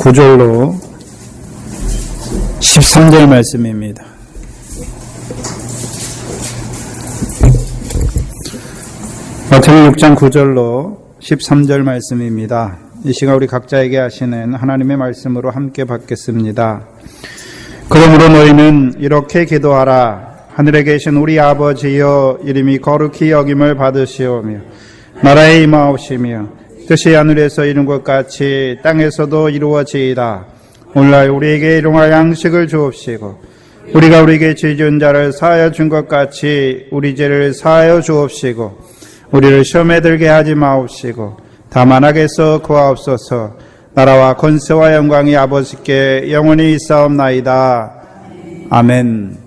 9절로 13절 말씀입니다. 마태복음 6장 9절로 13절 말씀입니다. 이 시간 우리 각자에게 하시는 하나님의 말씀으로 함께 받겠습니다. 그러므로 너희는 이렇게 기도하라. 하늘에 계신 우리 아버지여, 이름이 거룩히 여김을 받으시오며 나라에 임하옵시며 뜻이 하늘에서 이룬 것 같이 땅에서도 이루어지이다. 오늘날 우리에게 일용할 양식을 주옵시고 우리가 우리에게 죄 지은 자를 사하여 준 것 같이 우리 죄를 사하여 주옵시고 우리를 시험에 들게 하지 마옵시고 다만 악에서 구하옵소서. 나라와 권세와 영광이 아버지께 영원히 있사옵나이다. 아멘.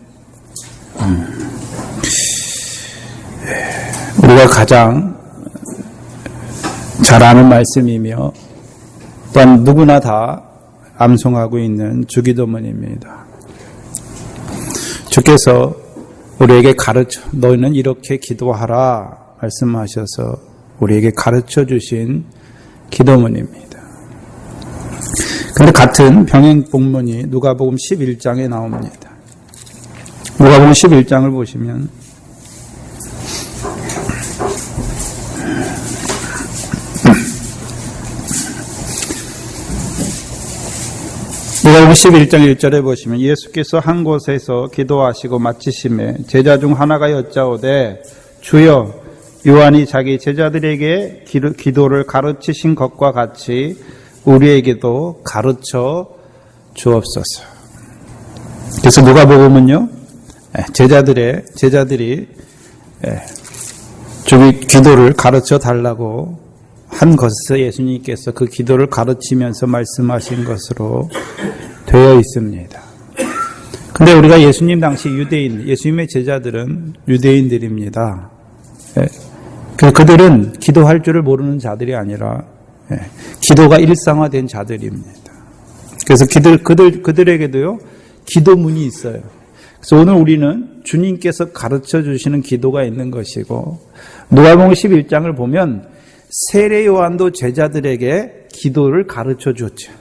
우리가 가장 잘 아는 말씀이며 또한 누구나 다 암송하고 있는 주기도문입니다. 주께서 우리에게 가르쳐, 너희는 이렇게 기도하라 말씀하셔서 우리에게 가르쳐 주신 기도문입니다. 그런데 같은 병행 본문이 누가복음 11장에 나옵니다. 누가복음 11장을 보시면 누가복음 11장 1절에 보시면 예수께서 한 곳에서 기도하시고 마치심에 제자 중 하나가 여짜오되 주여, 요한이 자기 제자들에게 기도를 가르치신 것과 같이 우리에게도 가르쳐 주옵소서. 그래서 누가복음은요, 제자들이 기도를 가르쳐 달라고 한 것에서 예수님께서 그 기도를 가르치면서 말씀하신 것으로 되어 있습니다. 근데 우리가 예수님 당시 예수님의 제자들은 유대인들입니다. 그들은 기도할 줄을 모르는 자들이 아니라 기도가 일상화된 자들입니다. 그래서 그들에게도요, 기도문이 있어요. 그래서 오늘 우리는 주님께서 가르쳐 주시는 기도가 있는 것이고, 누가복음 11장을 보면 세례 요한도 제자들에게 기도를 가르쳐 줬죠.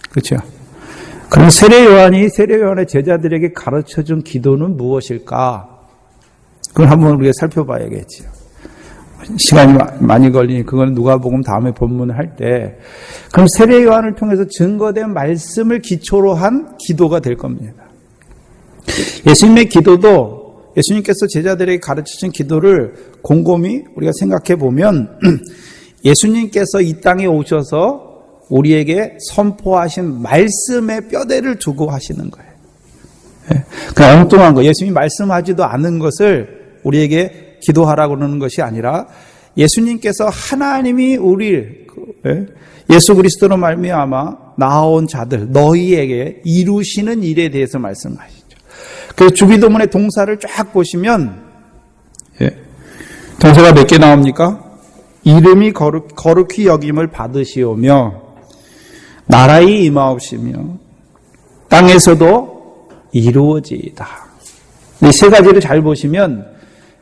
그렇죠? 그럼 세례 요한의 제자들에게 가르쳐 준 기도는 무엇일까? 그걸 한번 우리가 살펴봐야겠죠. 시간이 많이 걸리니 그건 누가복음 다음에 본문을 할 때, 그럼 세례 요한을 통해서 증거된 말씀을 기초로 한 기도가 될 겁니다. 예수님의 기도도 예수님께서 제자들에게 가르치신 기도를 곰곰이 우리가 생각해 보면 예수님께서 이 땅에 오셔서 우리에게 선포하신 말씀의 뼈대를 두고 하시는 거예요. 그냥 엉뚱한 거, 예수님이 말씀하지도 않은 것을 우리에게 기도하라고 그러는 것이 아니라 예수님께서 하나님이 예수 그리스도로 말미암아 나아온 자들 너희에게 이루시는 일에 대해서 말씀하시죠. 그래서 주기도문의 동사를 쫙 보시면 동사가 몇 개 나옵니까? 이름이 거룩히 여김을 받으시오며 나라에 임하옵시며 땅에서도 이루어지이다. 이 세 가지를 잘 보시면,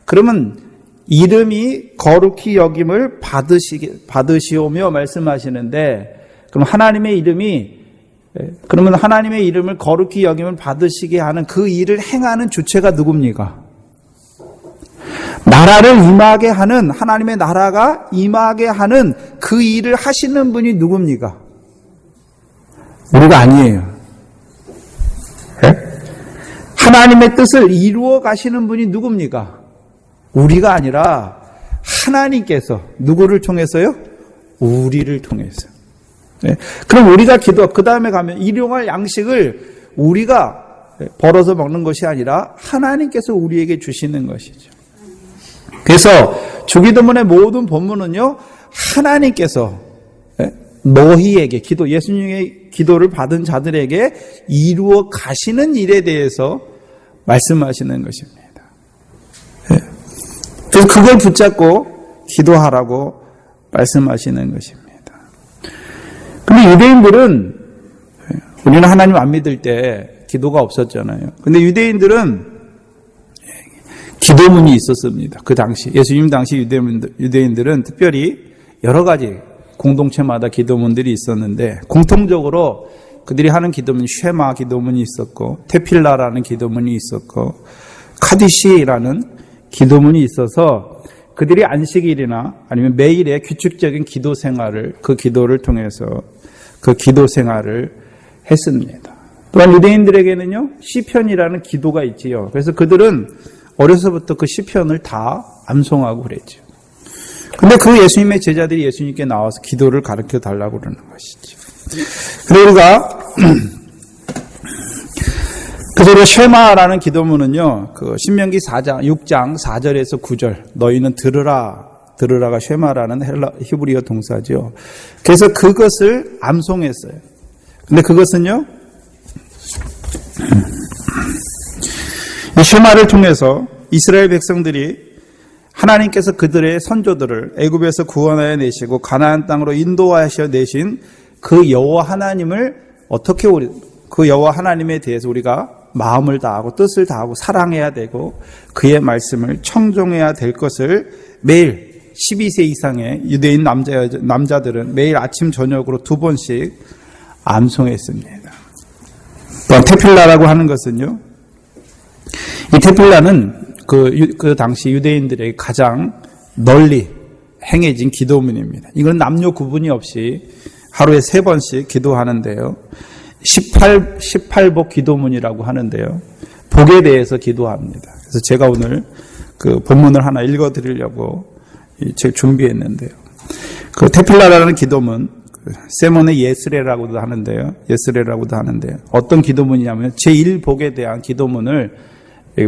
그러면 이름이 거룩히 여김을 받으시오며 말씀하시는데, 그럼 하나님의 이름을 거룩히 여김을 받으시게 하는 그 일을 행하는 주체가 누굽니까? 나라를 임하게 하는, 하나님의 나라가 임하게 하는 그 일을 하시는 분이 누굽니까? 우리가 아니에요. 하나님의 뜻을 이루어 가시는 분이 누굽니까? 우리가 아니라 하나님께서. 누구를 통해서요? 우리를 통해서. 그럼 우리가 그 다음에 가면 일용할 양식을 우리가 벌어서 먹는 것이 아니라 하나님께서 우리에게 주시는 것이죠. 그래서 주기도문의 모든 본문은요, 하나님께서 너희에게 예수님의 기도를 받은 자들에게 이루어 가시는 일에 대해서 말씀하시는 것입니다. 그래서 그걸 붙잡고 기도하라고 말씀하시는 것입니다. 근데 유대인들은, 우리는 하나님 안 믿을 때 기도가 없었잖아요. 근데 유대인들은 기도문이 있었습니다. 그 당시, 예수님 당시 유대인들은 특별히 여러 가지 공동체마다 기도문들이 있었는데 공통적으로 그들이 하는 기도문이 쉐마 기도문이 있었고 테필라라는 기도문이 있었고 카디시라는 기도문이 있어서 그들이 안식일이나 아니면 매일의 규칙적인 기도 생활을 그 기도를 통해서 그 기도 생활을 했습니다. 또한 유대인들에게는요 시편이라는 기도가 있지요. 그래서 그들은 어려서부터 그 시편을 다 암송하고 그랬죠. 근데 그 예수님의 제자들이 예수님께 나와서 기도를 가르쳐 달라고 그러는 것이죠. 그래서 우리가 그래서 쉐마라는 기도문은요, 그 신명기 6장 4절에서 9절, 너희는 들으라가 쉐마라는 히브리어 동사죠. 그래서 그것을 암송했어요. 근데 그것은요, 이 쉐마를 통해서 이스라엘 백성들이 하나님께서 그들의 선조들을 애굽에서 구원하여 내시고 가나안 땅으로 인도하셔 내신 그 여호와 하나님을 어떻게 그 여호와 하나님에 대해서 우리가 마음을 다하고 뜻을 다하고 사랑해야 되고 그의 말씀을 청종해야 될 것을 매일 12세 이상의 유대인 남자들은 매일 아침 저녁으로 2번씩 암송했습니다. 또한 테필라라고 하는 것은요, 이 테필라는 그 당시 유대인들에게 가장 널리 행해진 기도문입니다. 이건 남녀 구분이 없이 하루에 3번씩 기도하는데요. 18복 기도문이라고 하는데요. 복에 대해서 기도합니다. 그래서 제가 오늘 그 본문을 하나 읽어드리려고 제가 준비했는데요. 그 테필라라는 기도문, 세몬의 예스레라고도 하는데요. 어떤 기도문이냐면 제1복에 대한 기도문을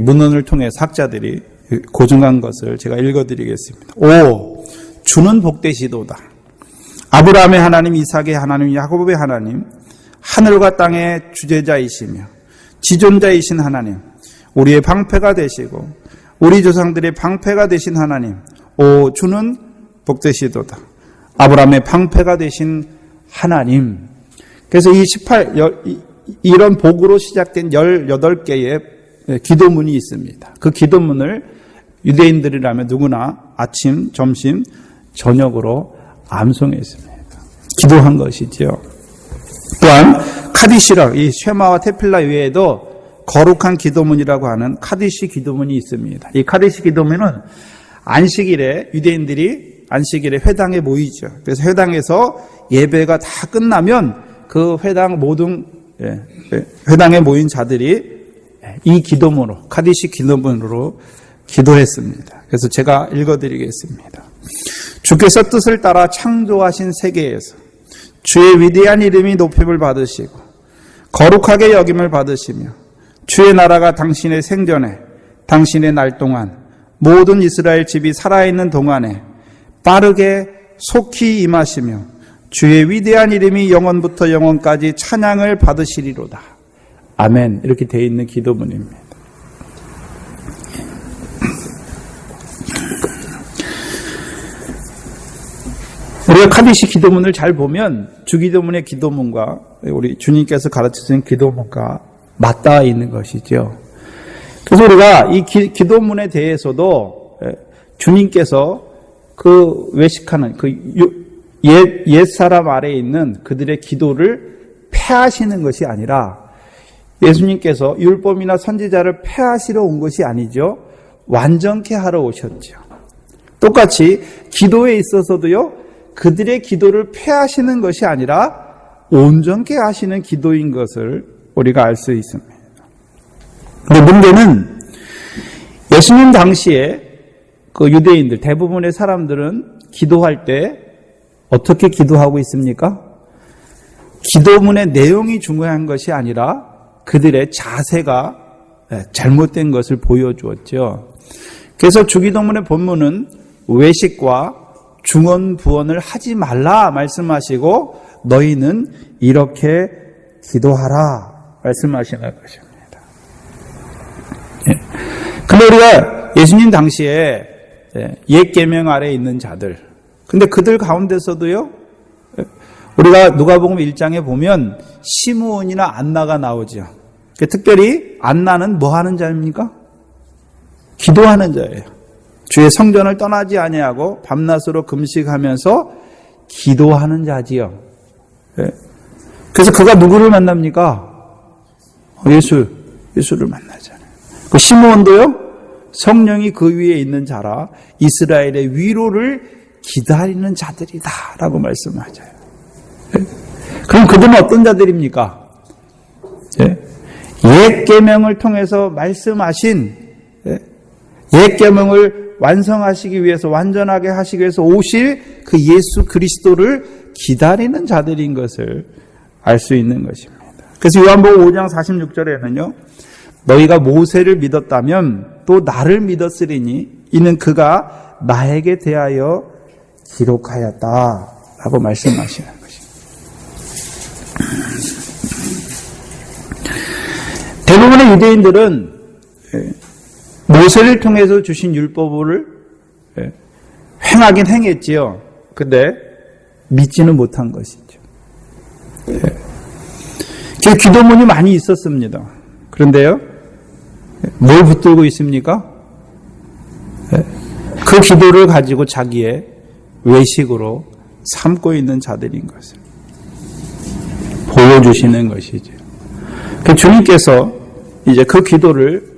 문헌을 통해서 학자들이 고증한 것을 제가 읽어드리겠습니다. 5. 주는 복되시도다. 아브라함의 하나님, 이삭의 하나님, 야곱의 하나님, 하늘과 땅의 주재자이시며 지존자이신 하나님, 우리의 방패가 되시고 우리 조상들의 방패가 되신 하나님, 오 주는 복되시도다. 아브라함의 방패가 되신 하나님. 그래서 이런 복으로 시작된 18개의 기도문이 있습니다. 그 기도문을 유대인들이라면 누구나 아침, 점심, 저녁으로 암송했습니다. 기도한 것이지요. 또한 카디시라, 이 쉐마와 테필라 외에도 거룩한 기도문이라고 하는 카디시 기도문이 있습니다. 이 카디시 기도문은 안식일에 유대인들이 안식일에 회당에 모이죠. 그래서 회당에서 예배가 다 끝나면 그 회당 모든 회당에 모인 자들이 이 기도문으로 카디시 기도문으로 기도했습니다. 그래서 제가 읽어드리겠습니다. 주께서 뜻을 따라 창조하신 세계에서 주의 위대한 이름이 높임을 받으시고 거룩하게 여김을 받으시며 주의 나라가 당신의 생전에 당신의 날 동안 모든 이스라엘 집이 살아있는 동안에 빠르게 속히 임하시며 주의 위대한 이름이 영원부터 영원까지 찬양을 받으시리로다. 아멘. 이렇게 되어 있는 기도문입니다. 우리가 카디시 기도문을 잘 보면 주기도문의 기도문과 우리 주님께서 가르치신 기도문과 맞닿아 있는 것이죠. 그래서 우리가 이 기도문에 대해서도 주님께서 그 외식하는 그 옛사람 아래에 있는 그들의 기도를 폐하시는 것이 아니라 예수님께서 율법이나 선지자를 폐하시러 온 것이 아니죠. 완전케 하러 오셨죠. 똑같이 기도에 있어서도요. 그들의 기도를 폐하시는 것이 아니라 온전케 하시는 기도인 것을 우리가 알 수 있습니다. 그런데 문제는 예수님 당시에 그 유대인들 대부분의 사람들은 기도할 때 어떻게 기도하고 있습니까? 기도문의 내용이 중요한 것이 아니라 그들의 자세가 잘못된 것을 보여주었죠. 그래서 주기도문의 본문은 외식과 중언부언을 하지 말라 말씀하시고 너희는 이렇게 기도하라 말씀하시는 것입니다. 근데 우리가 예수님 당시에 옛 계명 아래에 있는 자들, 근데 그들 가운데서도요, 우리가 누가복음 1장에 보면 시므온이나 안나가 나오죠. 특별히 안나는 뭐 하는 자입니까? 기도하는 자예요. 주의 성전을 떠나지 아니하고 밤낮으로 금식하면서 기도하는 자지요. 예. 그래서 그가 누구를 만납니까? 예수를 만나잖아요. 그 시므온도요, 성령이 그 위에 있는 자라 이스라엘의 위로를 기다리는 자들이다라고 말씀하죠. 예. 그럼 그들은 어떤 자들입니까? 예. 옛 계명을 통해서 말씀하신 옛 계명을 완성하시기 위해서 완전하게 하시기 위해서 오실 그 예수 그리스도를 기다리는 자들인 것을 알 수 있는 것입니다. 그래서 요한복음 5장 46절에는요. 너희가 모세를 믿었다면 또 나를 믿었으리니 이는 그가 나에게 대하여 기록하였다라고 말씀하시는 것입니다. 대부분의 유대인들은 모세를 통해서 주신 율법을 행하긴 행했지요. 근데 믿지는 못한 것이죠. 기도문이 많이 있었습니다. 그런데요, 뭘 붙들고 있습니까? 그 기도를 가지고 자기의 외식으로 삼고 있는 자들인 것을 보여주시는 것이죠. 주님께서 이제 그 기도를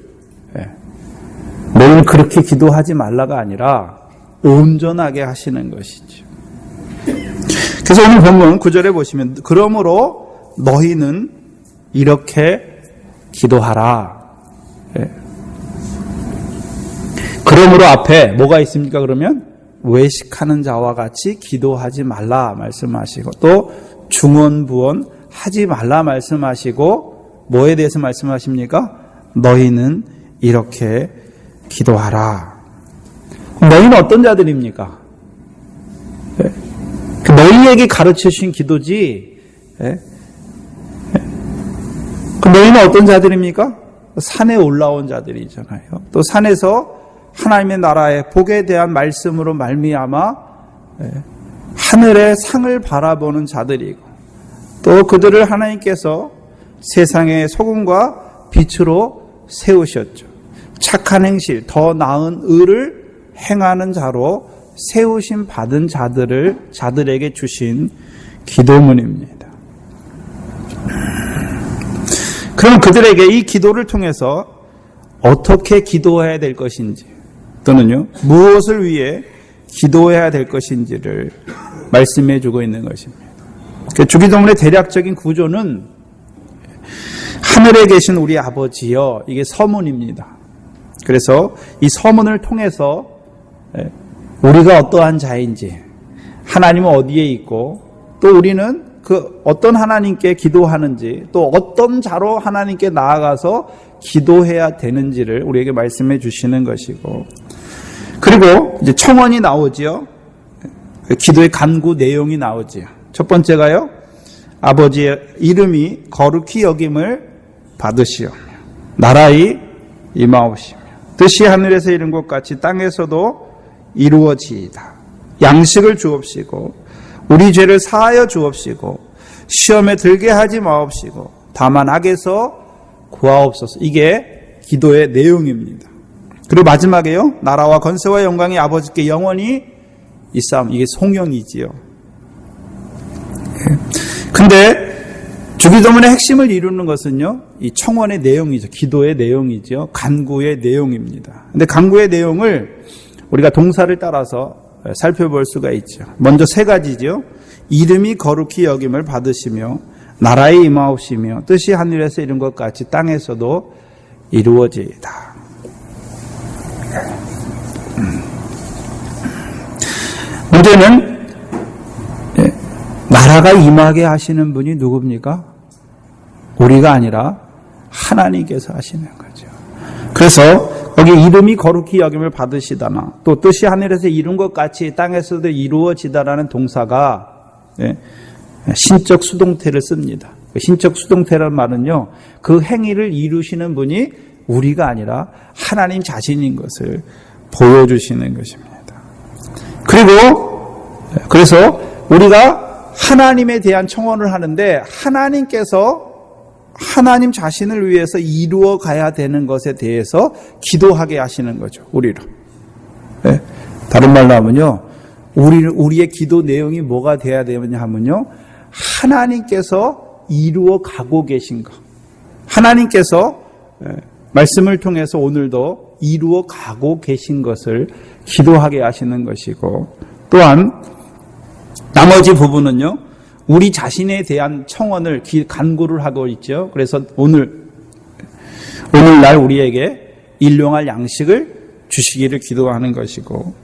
너는 그렇게 기도하지 말라가 아니라 온전하게 하시는 것이죠. 그래서 오늘 본문 9절에 보시면 그러므로 너희는 이렇게 기도하라. 그러므로 앞에 뭐가 있습니까? 그러면 외식하는 자와 같이 기도하지 말라 말씀하시고 또 중언부언 하지 말라 말씀하시고 뭐에 대해서 말씀하십니까? 너희는 이렇게 기도하라. 너희는 어떤 자들입니까? 너희에게 가르쳐 주신 기도지. 너희는 어떤 자들입니까? 산에 올라온 자들이잖아요. 또 산에서 하나님의 나라의 복에 대한 말씀으로 말미암아 하늘의 상을 바라보는 자들이고 또 그들을 하나님께서 세상의 소금과 빛으로 세우셨죠. 착한 행실, 더 나은 의를 행하는 자로 세우심 받은 자들에게 주신 기도문입니다. 그럼 그들에게 이 기도를 통해서 어떻게 기도해야 될 것인지 또는요 무엇을 위해 기도해야 될 것인지를 말씀해 주고 있는 것입니다. 주기도문의 대략적인 구조는 하늘에 계신 우리 아버지여, 이게 서문입니다. 그래서 이 서문을 통해서 우리가 어떠한 자인지, 하나님은 어디에 있고 또 우리는 그 어떤 하나님께 기도하는지 또 어떤 자로 하나님께 나아가서 기도해야 되는지를 우리에게 말씀해 주시는 것이고, 그리고 이제 청원이 나오지요. 기도의 간구 내용이 나오지요. 첫 번째가요, 아버지의 이름이 거룩히 여김을 받으시오, 나라의 임하옵시며 뜻이 하늘에서 이룬 것 같이 땅에서도 이루어지이다. 양식을 주옵시고 우리 죄를 사하여 주옵시고 시험에 들게 하지 마옵시고 다만 악에서 구하옵소서. 이게 기도의 내용입니다. 그리고 마지막에요, 나라와 권세와 영광이 아버지께 영원히 있사옵. 이게 송영이지요. 근데 주기도문의 핵심을 이루는 것은요, 이 청원의 내용이죠. 기도의 내용이죠. 간구의 내용입니다. 근데 간구의 내용을 우리가 동사를 따라서 살펴볼 수가 있죠. 먼저 세 가지죠. 이름이 거룩히 여김을 받으시며 나라에 임하옵시며 뜻이 하늘에서 이룬 것 같이 땅에서도 이루어지이다. 문제는 나라가 임하게 하시는 분이 누굽니까? 우리가 아니라 하나님께서 하시는 거죠. 그래서 거기 이름이 거룩히 여김을 받으시다나 또 뜻이 하늘에서 이룬 것 같이 땅에서도 이루어지다라는 동사가 신적 수동태를 씁니다. 신적 수동태라는 말은요, 그 행위를 이루시는 분이 우리가 아니라 하나님 자신인 것을 보여주시는 것입니다. 그래서 우리가 하나님에 대한 청원을 하는데 하나님께서 하나님 자신을 위해서 이루어 가야 되는 것에 대해서 기도하게 하시는 거죠. 우리를. 다른 말로 하면요, 우리의 기도 내용이 뭐가 돼야 되느냐 하면요. 하나님께서 이루어 가고 계신 것. 하나님께서 말씀을 통해서 오늘도 이루어 가고 계신 것을 기도하게 하시는 것이고, 또한 나머지 부분은요, 우리 자신에 대한 청원을 간구를 하고 있죠. 그래서 오늘날 우리에게 일용할 양식을 주시기를 기도하는 것이고,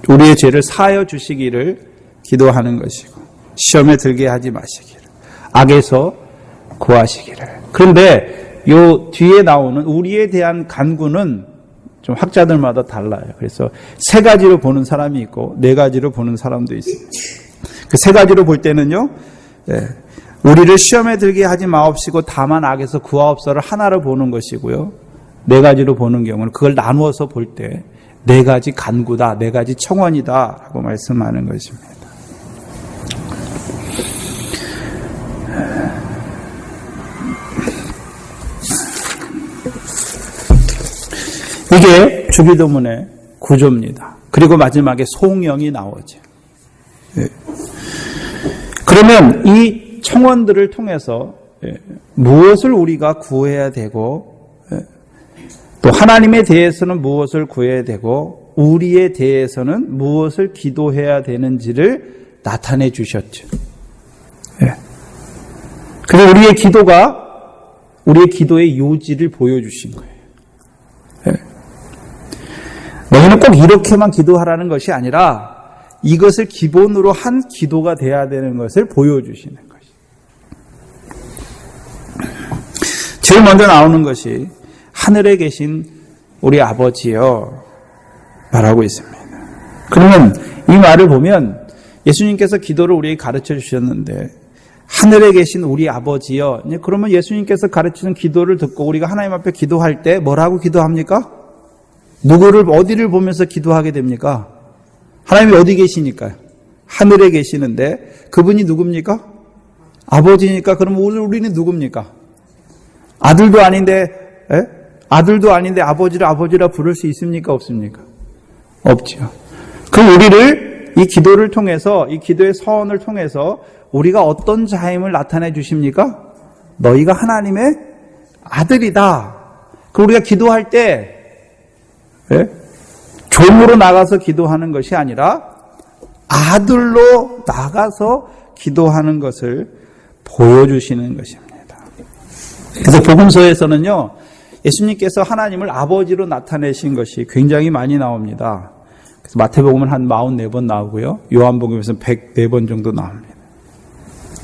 우리의 죄를 사하여 주시기를 기도하는 것이고, 시험에 들게 하지 마시기를, 악에서 구하시기를. 그런데 요 뒤에 나오는 우리에 대한 간구는 좀 학자들마다 달라요. 그래서 세 가지로 보는 사람이 있고 네 가지로 보는 사람도 있습니다. 그 세 가지로 볼 때는요, 우리를 시험에 들게 하지 마옵시고 다만 악에서 구하옵소를 하나로 보는 것이고요. 네 가지로 보는 경우는 그걸 나누어서 볼 때 네 가지 간구다, 네 가지 청원이다 라고 말씀하는 것입니다. 이게 주기도문의 구조입니다. 그리고 마지막에 송영이 나오죠. 그러면 이 청원들을 통해서 무엇을 우리가 구해야 되고, 또 하나님에 대해서는 무엇을 구해야 되고, 우리에 대해서는 무엇을 기도해야 되는지를 나타내 주셨죠. 그래서 우리의 기도의 요지를 보여주신 거예요. 너희는 꼭 이렇게만 기도하라는 것이 아니라 이것을 기본으로 한 기도가 돼야 되는 것을 보여주시는 것이죠. 제일 먼저 나오는 것이 하늘에 계신 우리 아버지여 말하고 있습니다. 그러면 이 말을 보면 예수님께서 기도를 우리에게 가르쳐 주셨는데, 하늘에 계신 우리 아버지여, 그러면 예수님께서 가르치는 기도를 듣고 우리가 하나님 앞에 기도할 때 뭐라고 기도합니까? 어디를 보면서 기도하게 됩니까? 하나님이 어디 계시니까요? 하늘에 계시는데 그분이 누굽니까? 아버지니까. 그럼 우리는 누굽니까? 아들도 아닌데 아버지를 아버지라 부를 수 있습니까? 없습니까? 없죠. 그럼 우리를 이 기도를 통해서, 이 기도의 서원을 통해서 우리가 어떤 자임을 나타내 주십니까? 너희가 하나님의 아들이다. 그럼 우리가 기도할 때 종으로 나가서 기도하는 것이 아니라 아들로 나가서 기도하는 것을 보여주시는 것입니다. 그래서 복음서에서는요, 예수님께서 하나님을 아버지로 나타내신 것이 굉장히 많이 나옵니다. 그래서 마태복음은 한 44번 나오고요, 요한복음에서는 104번 정도 나옵니다.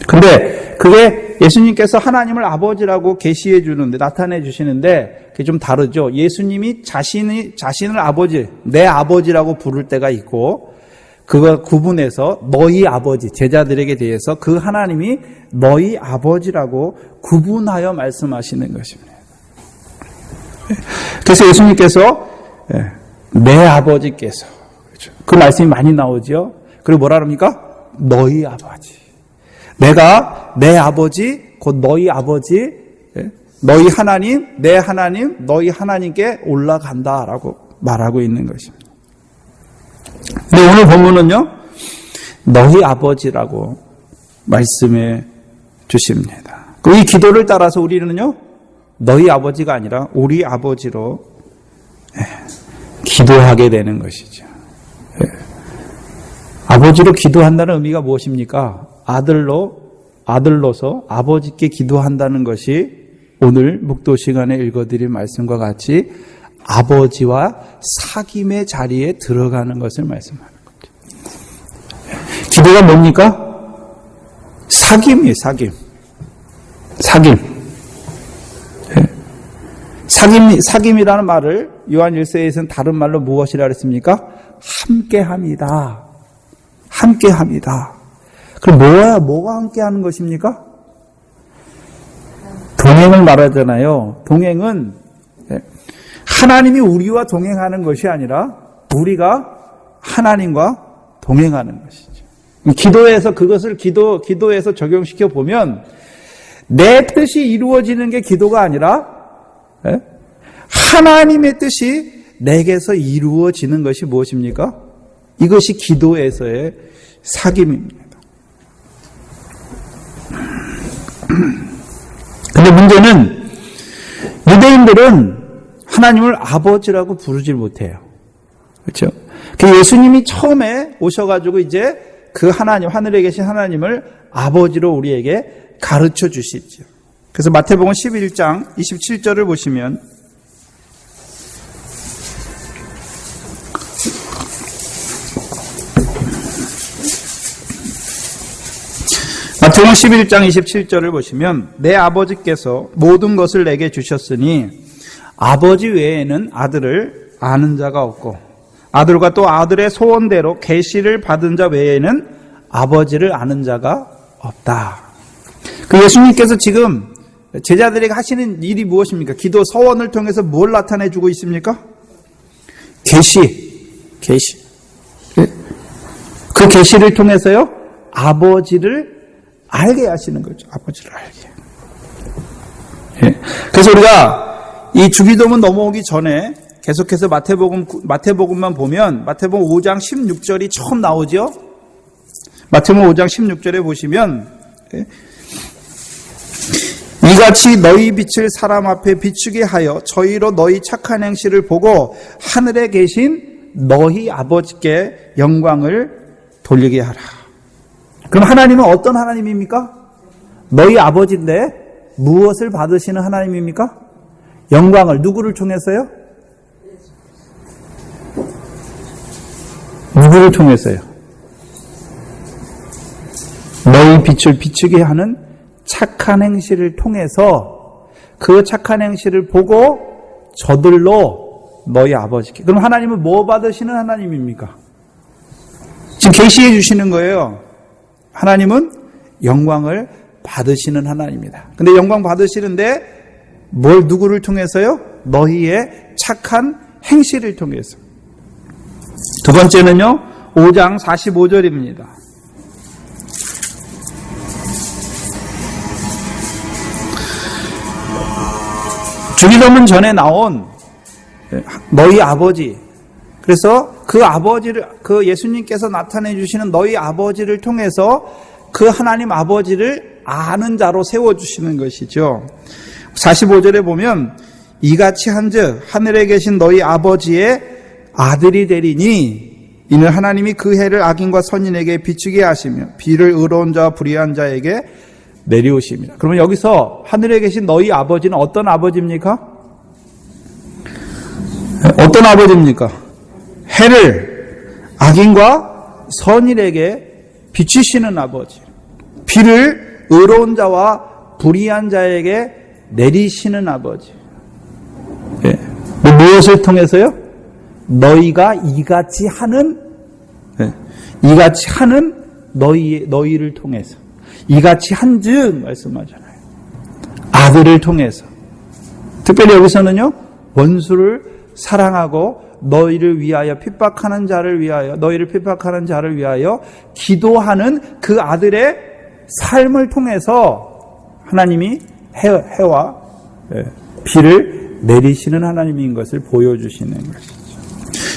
근데 그게 예수님께서 하나님을 아버지라고 계시해 주는데, 나타내 주시는데 그게 좀 다르죠. 예수님이 자신을 아버지, 내 아버지라고 부를 때가 있고, 그거 구분해서 너희 아버지, 제자들에게 대해서 그 하나님이 너희 아버지라고 구분하여 말씀하시는 것입니다. 그래서 예수님께서 내 아버지께서, 그 말씀이 많이 나오죠. 그리고 뭐라 그럽니까? 너희 아버지. 내가 내 아버지, 곧 너희 아버지, 너희 하나님, 내 하나님, 너희 하나님께 올라간다라고 말하고 있는 것입니다. 근데 오늘 본문은요, 너희 아버지라고 말씀해 주십니다. 이 기도를 따라서 우리는요, 너희 아버지가 아니라 우리 아버지로 기도하게 되는 것이죠. 아버지로 기도한다는 의미가 무엇입니까? 아들로서 아버지께 기도한다는 것이 오늘 묵도 시간에 읽어드린 말씀과 같이 아버지와 사귐의 자리에 들어가는 것을 말씀하는 거죠. 기도가 뭡니까? 사귐이에요, 사귐. 사귐이라는 말을 요한 1서에서는 다른 말로 무엇이라 그랬습니까? 함께합니다. 함께합니다. 그럼 뭐가 함께하는 것입니까? 동행을 말하잖아요. 동행은 하나님이 우리와 동행하는 것이 아니라 우리가 하나님과 동행하는 것이죠. 기도에서 그것을 기도에서 적용시켜 보면 내 뜻이 이루어지는 게 기도가 아니라 하나님의 뜻이 내게서 이루어지는 것이 무엇입니까? 이것이 기도에서의 사귐입니다. 근데 문제는 유대인들은 하나님을 아버지라고 부르질 못해요. 그렇죠? 예수님이 처음에 오셔가지고 이제 그 하나님, 하늘에 계신 하나님을 아버지로 우리에게 가르쳐 주시죠. 그래서 마태복음 11장 27절을 보시면 마태복음 11장 27절을 보시면 내 아버지께서 모든 것을 내게 주셨으니 아버지 외에는 아들을 아는 자가 없고 아들과 또 아들의 소원대로 계시를 받은 자 외에는 아버지를 아는 자가 없다. 그 예수님께서 지금 제자들에게 하시는 일이 무엇입니까? 기도 서원을 통해서 뭘 나타내주고 있습니까? 계시. 그 계시를 통해서요 아버지를 알게 하시는 거죠. 아버지를 알게. 그래서 우리가 이 주기도문 넘어오기 전에 계속해서 마태복음만 보면 마태복음 5장 16절이 처음 나오죠. 마태복음 5장 16절에 보시면 이같이 너희 빛을 사람 앞에 비추게 하여 저희로 너희 착한 행실을 보고 하늘에 계신 너희 아버지께 영광을 돌리게 하라. 그럼 하나님은 어떤 하나님입니까? 너희 아버지인데 무엇을 받으시는 하나님입니까? 영광을 누구를 통해서요? 누구를 통해서요? 너희 빛을 비추게 하는 착한 행실을 통해서 그 착한 행실을 보고 저들로 너희 아버지께. 그럼 하나님은 뭐 받으시는 하나님입니까? 지금 계시해 주시는 거예요. 하나님은 영광을 받으시는 하나님입니다. 근데 영광 받으시는데 누구를 통해서요? 너희의 착한 행실을 통해서. 두 번째는요, 5장 45절입니다. 주기도문 전에 나온 너희 아버지. 그래서 그 아버지를, 그 예수님께서 나타내 주시는 너희 아버지를 통해서 그 하나님 아버지를 아는 자로 세워주시는 것이죠. 45절에 보면 이같이 한즉 하늘에 계신 너희 아버지의 아들이 되리니 이는 하나님이 그 해를 악인과 선인에게 비추게 하시며 비를 의로운 자와 불의한 자에게 내리우십니다. 그러면 여기서 하늘에 계신 너희 아버지는 어떤 아버지입니까? 어떤 아버지입니까? 해를 악인과 선인에게 비추시는 아버지. 비를 의로운 자와 불의한 자에게 내리시는 아버지. 예. 무엇을 통해서요? 너희가 이같이 하는 너희를 통해서. 이같이 한즉 말씀하잖아요. 아들을 통해서. 특별히 여기서는요, 원수를 사랑하고 너희를 위하여 핍박하는 자를 위하여, 너희를 핍박하는 자를 위하여 기도하는 그 아들의 삶을 통해서 하나님이 해와 비를 내리시는 하나님인 것을 보여주시는 것이죠.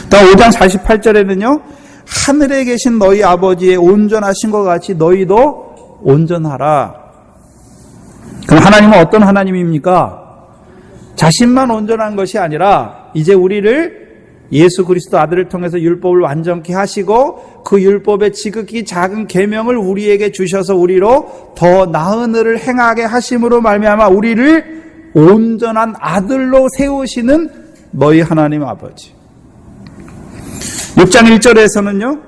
다음 5장 48절에는요, 하늘에 계신 너희 아버지의 온전하신 것 같이 너희도 온전하라. 그럼 하나님은 어떤 하나님입니까? 자신만 온전한 것이 아니라 이제 우리를 예수 그리스도 아들을 통해서 율법을 완전케 하시고 그 율법의 지극히 작은 계명을 우리에게 주셔서 우리로 더 나은 일을 행하게 하심으로 말미암아 우리를 온전한 아들로 세우시는 너희 하나님 아버지. 6장 1절에서는요,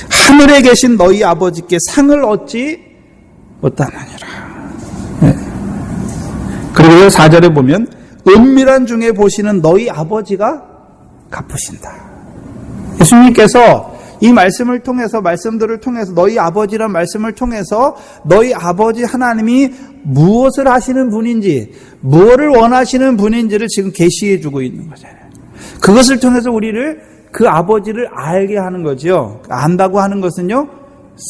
하늘에 계신 너희 아버지께 상을 얻지 못하느니라. 네. 그리고 4절에 보면 은밀한 중에 보시는 너희 아버지가 갚으신다. 예수님께서 이 말씀을 통해서, 말씀들을 통해서, 너희 아버지란 말씀을 통해서 너희 아버지 하나님이 무엇을 하시는 분인지, 무엇을 원하시는 분인지를 지금 계시해 주고 있는 거잖아요. 그것을 통해서 우리를, 그 아버지를 알게 하는 거죠. 안다고 하는 것은요,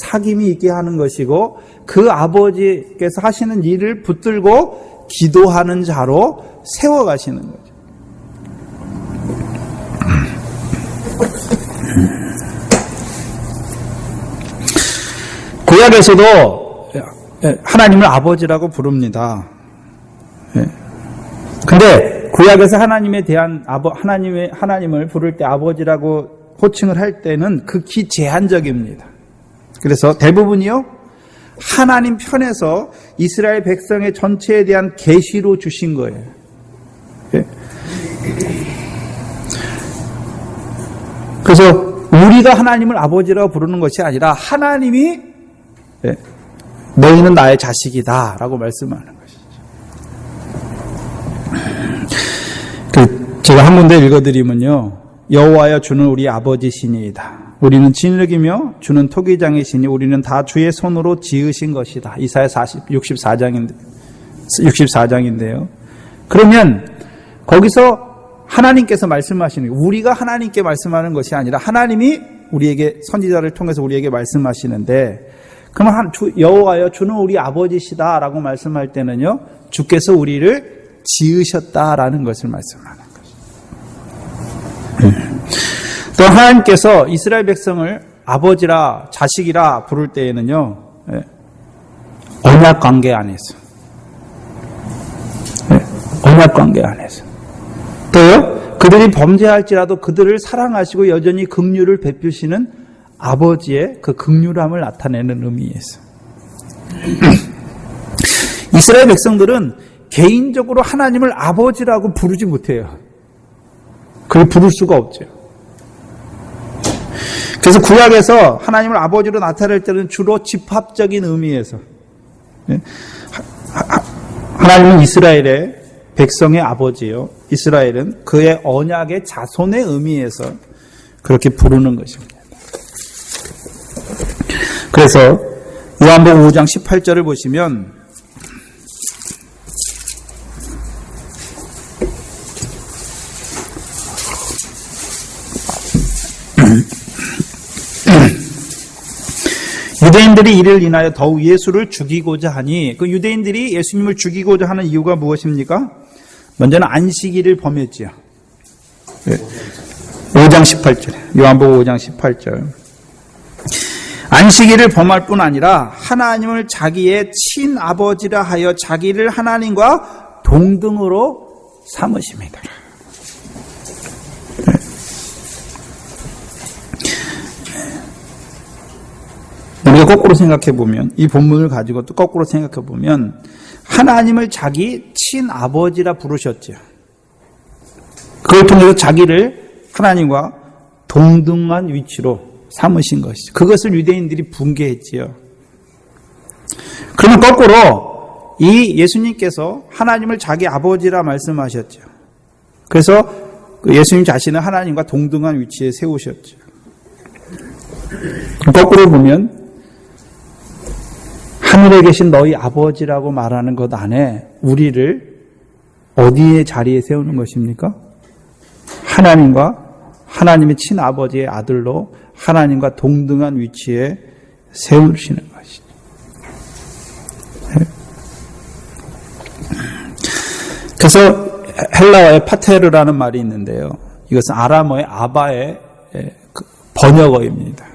사귐이 있게 하는 것이고 그 아버지께서 하시는 일을 붙들고 기도하는 자로 세워가시는 거죠. 구약에서도 하나님을 아버지라고 부릅니다. 근데 구약에서 하나님에 대한 하나님을 부를 때 아버지라고 호칭을 할 때는 극히 제한적입니다. 그래서 대부분이요, 하나님 편에서 이스라엘 백성의 전체에 대한 계시로 주신 거예요. 그래서 우리가 하나님을 아버지라고 부르는 것이 아니라 하나님이 너희는 나의 자식이다 라고 말씀하는 것이죠. 제가 한 군데 읽어드리면요, 여호와여 주는 우리 아버지시니이다. 우리는 진흙이며 주는 토기장이시니 우리는 다 주의 손으로 지으신 것이다. 이사야 64장인데요. 그러면 거기서 하나님께서 말씀하시는, 우리가 하나님께 말씀하는 것이 아니라 하나님이 우리에게, 선지자를 통해서 우리에게 말씀하시는데, 그러면 여호와여 주는 우리 아버지시다 라고 말씀할 때는요, 주께서 우리를 지으셨다라는 것을 말씀하는 것입니다. 또 하나님께서 이스라엘 백성을 아버지라 자식이라 부를 때에는요, 언약 관계 안에서, 언약 관계 안에서, 또요, 그들이 범죄할지라도 그들을 사랑하시고 여전히 긍휼을 베푸시는 아버지의 그 긍휼함을 나타내는 의미에서. 이스라엘 백성들은 개인적으로 하나님을 아버지라고 부르지 못해요. 그걸 부를 수가 없죠. 그래서 구약에서 하나님을 아버지로 나타낼 때는 주로 집합적인 의미에서, 하나님은 이스라엘의 백성의 아버지요, 이스라엘은 그의 언약의 자손의 의미에서 그렇게 부르는 것입니다. 그래서 요한복음 5장 18절을 보시면 유대인들이 이를 인하여 더욱 예수를 죽이고자 하니, 그 유대인들이 예수님을 죽이고자 하는 이유가 무엇입니까? 먼저는 안식일을 범했지요. 5장 18절, 요한복음 5장 18절. 안식일을 범할 뿐 아니라 하나님을 자기의 친아버지라 하여 자기를 하나님과 동등으로 삼으심이더라. 우리가 거꾸로 생각해 보면, 이 본문을 가지고 또 거꾸로 생각해 보면, 하나님을 자기 친아버지라 부르셨죠. 그걸 통해서 자기를 하나님과 동등한 위치로 삼으신 것이죠. 그것을 유대인들이 분개했지요. 그러면 거꾸로 이 예수님께서 하나님을 자기 아버지라 말씀하셨죠. 그래서 예수님 자신을 하나님과 동등한 위치에 세우셨죠. 거꾸로 보면 하늘에 계신 너희 아버지라고 말하는 것 안에 우리를 어디에 자리에 세우는 것입니까? 하나님과 하나님의 친아버지의 아들로 하나님과 동등한 위치에 세우시는 것이죠. 그래서 헬라어의 파테르라는 말이 있는데요. 이것은 아람어의 아바의 번역어입니다.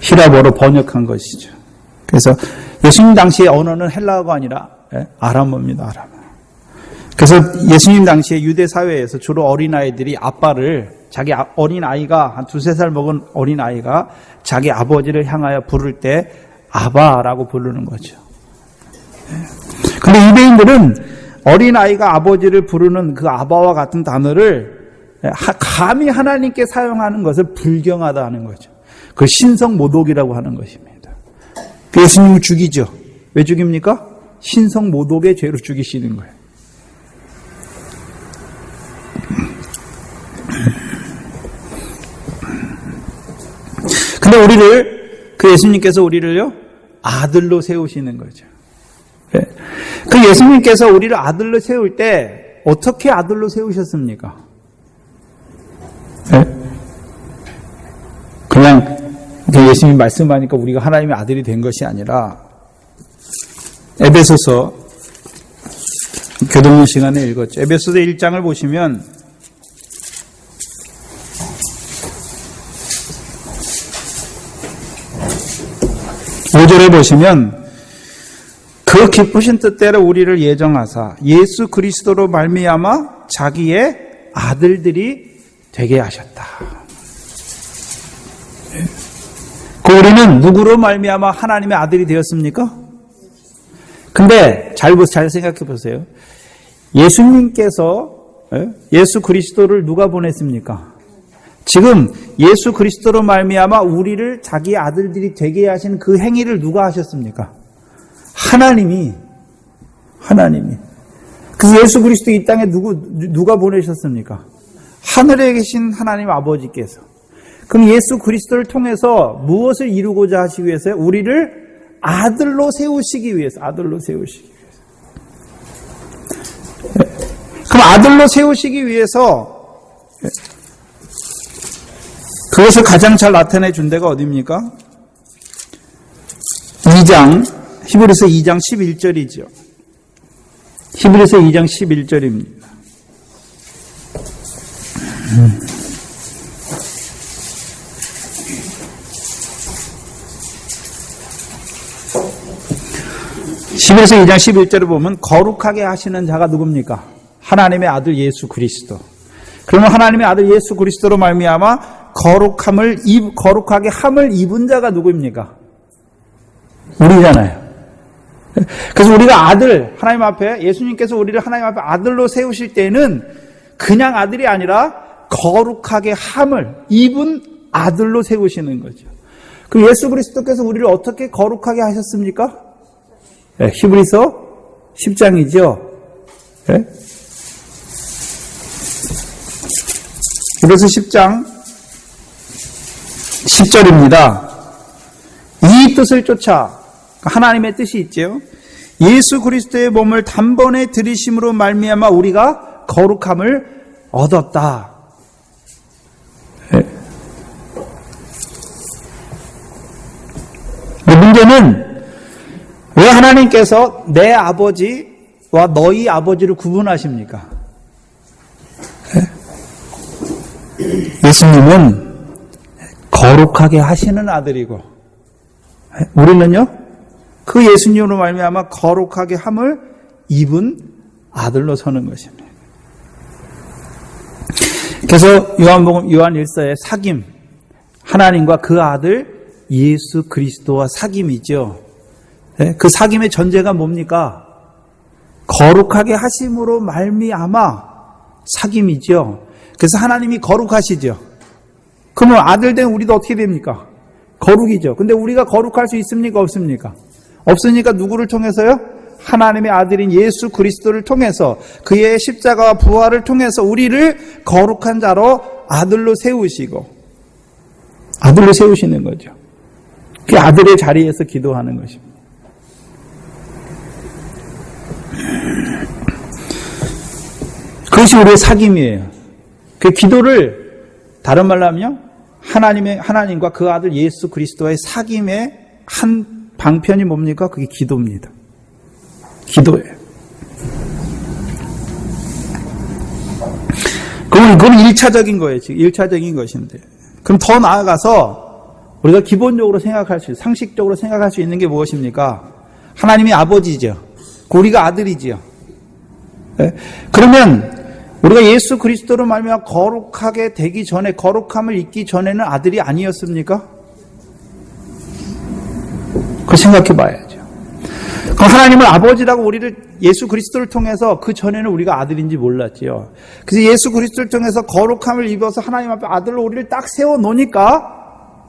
히라보로 번역한 것이죠. 그래서 예수님 당시의 언어는 헬라어가 아니라 아람어입니다. 아람어. 그래서 예수님 당시의 유대 사회에서 주로 어린아이들이 아빠를, 자기 어린아이가 한 2-3살 먹은 어린아이가 자기 아버지를 향하여 부를 때 아바라고 부르는 거죠. 그런데 유대인들은 어린아이가 아버지를 부르는 그 아바와 같은 단어를 감히 하나님께 사용하는 것을 불경하다 하는 거죠. 그걸 신성모독이라고 하는 것입니다. 예수님을 죽이죠. 왜 죽입니까? 신성모독의 죄로 죽이시는 거예요. 근데 그 예수님께서 우리를요, 아들로 세우시는 거죠. 그 예수님께서 우리를 아들로 세울 때 어떻게 아들로 세우셨습니까? 그냥 예수님 말씀하니까 우리가 하나님의 아들이 된 것이 아니라, 에베소서 교동문 시간에 읽었죠. 에베소서 1장을 보시면 5절에 보시면 그 기쁘신 뜻대로 우리를 예정하사 예수 그리스도로 말미암아 자기의 아들들이 되게 하셨다. 그 우리는 누구로 말미암아 하나님의 아들이 되었습니까? 근데 잘 생각해 보세요. 예수님께서 예수 그리스도를 누가 보냈습니까? 지금 예수 그리스도로 말미암아 우리를 자기 아들들이 되게 하신 그 행위를 누가 하셨습니까? 하나님이. 그래서 예수 그리스도 이 땅에 누가 보내셨습니까? 하늘에 계신 하나님 아버지께서. 그럼 예수 그리스도를 통해서 무엇을 이루고자 하시기 위해서요? 우리를 아들로 세우시기 위해서. 그럼 아들로 세우시기 위해서 그것을 가장 잘 나타내 준 데가 어디입니까? 히브리서 2장 11절이죠. 히브리서 2장 11절입니다. 히브리서 2장 11절을 보면 거룩하게 하시는 자가 누굽니까? 하나님의 아들 예수 그리스도. 그러면 하나님의 아들 예수 그리스도로 말미암아 거룩하게 함을 입은 자가 누구입니까? 우리잖아요. 그래서 우리가 아들, 하나님 앞에, 예수님께서 우리를 하나님 앞에 아들로 세우실 때는 그냥 아들이 아니라 거룩하게 함을 입은 아들로 세우시는 거죠. 그 예수 그리스도께서 우리를 어떻게 거룩하게 하셨습니까? 네, 히브리서 10장이죠. 네? 히브리서 10장 10절입니다. 이 뜻을 쫓아, 하나님의 뜻이 있죠. 예수 그리스도의 몸을 단번에 들이심으로 말미암아 우리가 거룩함을 얻었다. 네. 문제는 왜 하나님께서 내 아버지와 너희 아버지를 구분하십니까? 예수님은 거룩하게 하시는 아들이고 우리는요 그 예수님으로 말미암아 거룩하게 함을 입은 아들로 서는 것입니다. 그래서 요한복음 요한 1서의 사귐, 하나님과 그 아들 예수 그리스도와 사귐이죠. 그 사귐의 전제가 뭡니까? 거룩하게 하심으로 말미암아 사귐이죠. 그래서 하나님이 거룩하시죠. 그러면 아들 된 우리도 어떻게 됩니까? 거룩이죠. 근데 우리가 거룩할 수 있습니까? 없습니까? 없으니까 누구를 통해서요? 하나님의 아들인 예수 그리스도를 통해서 그의 십자가와 부활을 통해서 우리를 거룩한 자로 아들로 세우시고 아들로 세우시는 거죠. 그 아들의 자리에서 기도하는 것입니다. 그것이 우리의 사귐이에요. 그 기도를 다른 말로 하면요, 하나님과 그 아들 예수 그리스도의 사귐의 한 방편이 뭡니까? 그게 기도입니다. 기도예요. 그건 1차적인 거예요. 지금 1차적인 것인데. 그럼 더 나아가서 우리가 기본적으로 생각할 수, 상식적으로 생각할 수 있는 게 무엇입니까? 하나님이 아버지죠. 우리가 아들이지요. 네? 그러면 우리가 예수 그리스도로 말미암아 거룩하게 되기 전에, 거룩함을 잊기 전에는 아들이 아니었습니까? 그걸 생각해 봐야죠. 그럼 하나님을 아버지라고 우리를 예수 그리스도를 통해서 그 전에는 우리가 아들인지 몰랐지요. 그래서 예수 그리스도를 통해서 거룩함을 입어서 하나님 앞에 아들로 우리를 딱 세워 놓으니까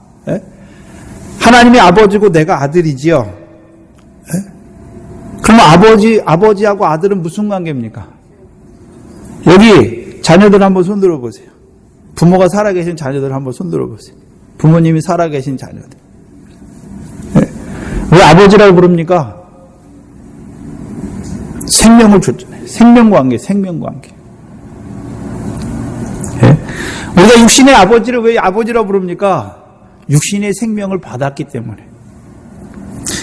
하나님이 아버지고 내가 아들이지요. 그러면 아버지하고 아들은 무슨 관계입니까? 여기 자녀들 한번 손들어 보세요. 부모가 살아계신 자녀들 한번 손들어 보세요. 부모님이 살아계신 자녀들. 왜 아버지라고 부릅니까? 생명을 줬잖아요. 생명관계. 우리가 육신의 아버지를 왜 아버지라고 부릅니까? 육신의 생명을 받았기 때문에.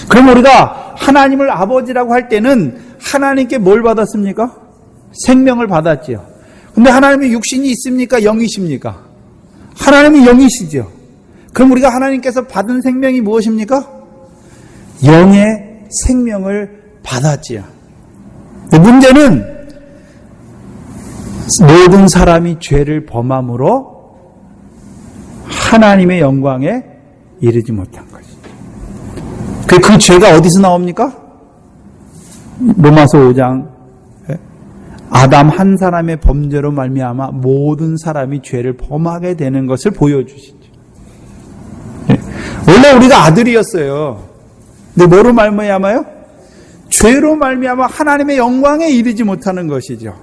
그럼 우리가 하나님을 아버지라고 할 때는 하나님께 뭘 받았습니까? 생명을 받았지요. 근데 하나님이 육신이 있습니까? 영이십니까? 하나님이 영이시죠. 그럼 우리가 하나님께서 받은 생명이 무엇입니까? 영의 생명을 받았지요. 문제는 모든 사람이 죄를 범함으로 하나님의 영광에 이르지 못한 것이죠. 그 죄가 어디서 나옵니까? 로마서 5장 아담 한 사람의 범죄로 말미암아 모든 사람이 죄를 범하게 되는 것을 보여주시죠. 원래 우리가 아들이었어요. 근데 뭐로 말미암아요? 죄로 말미암아 하나님의 영광에 이르지 못하는 것이죠.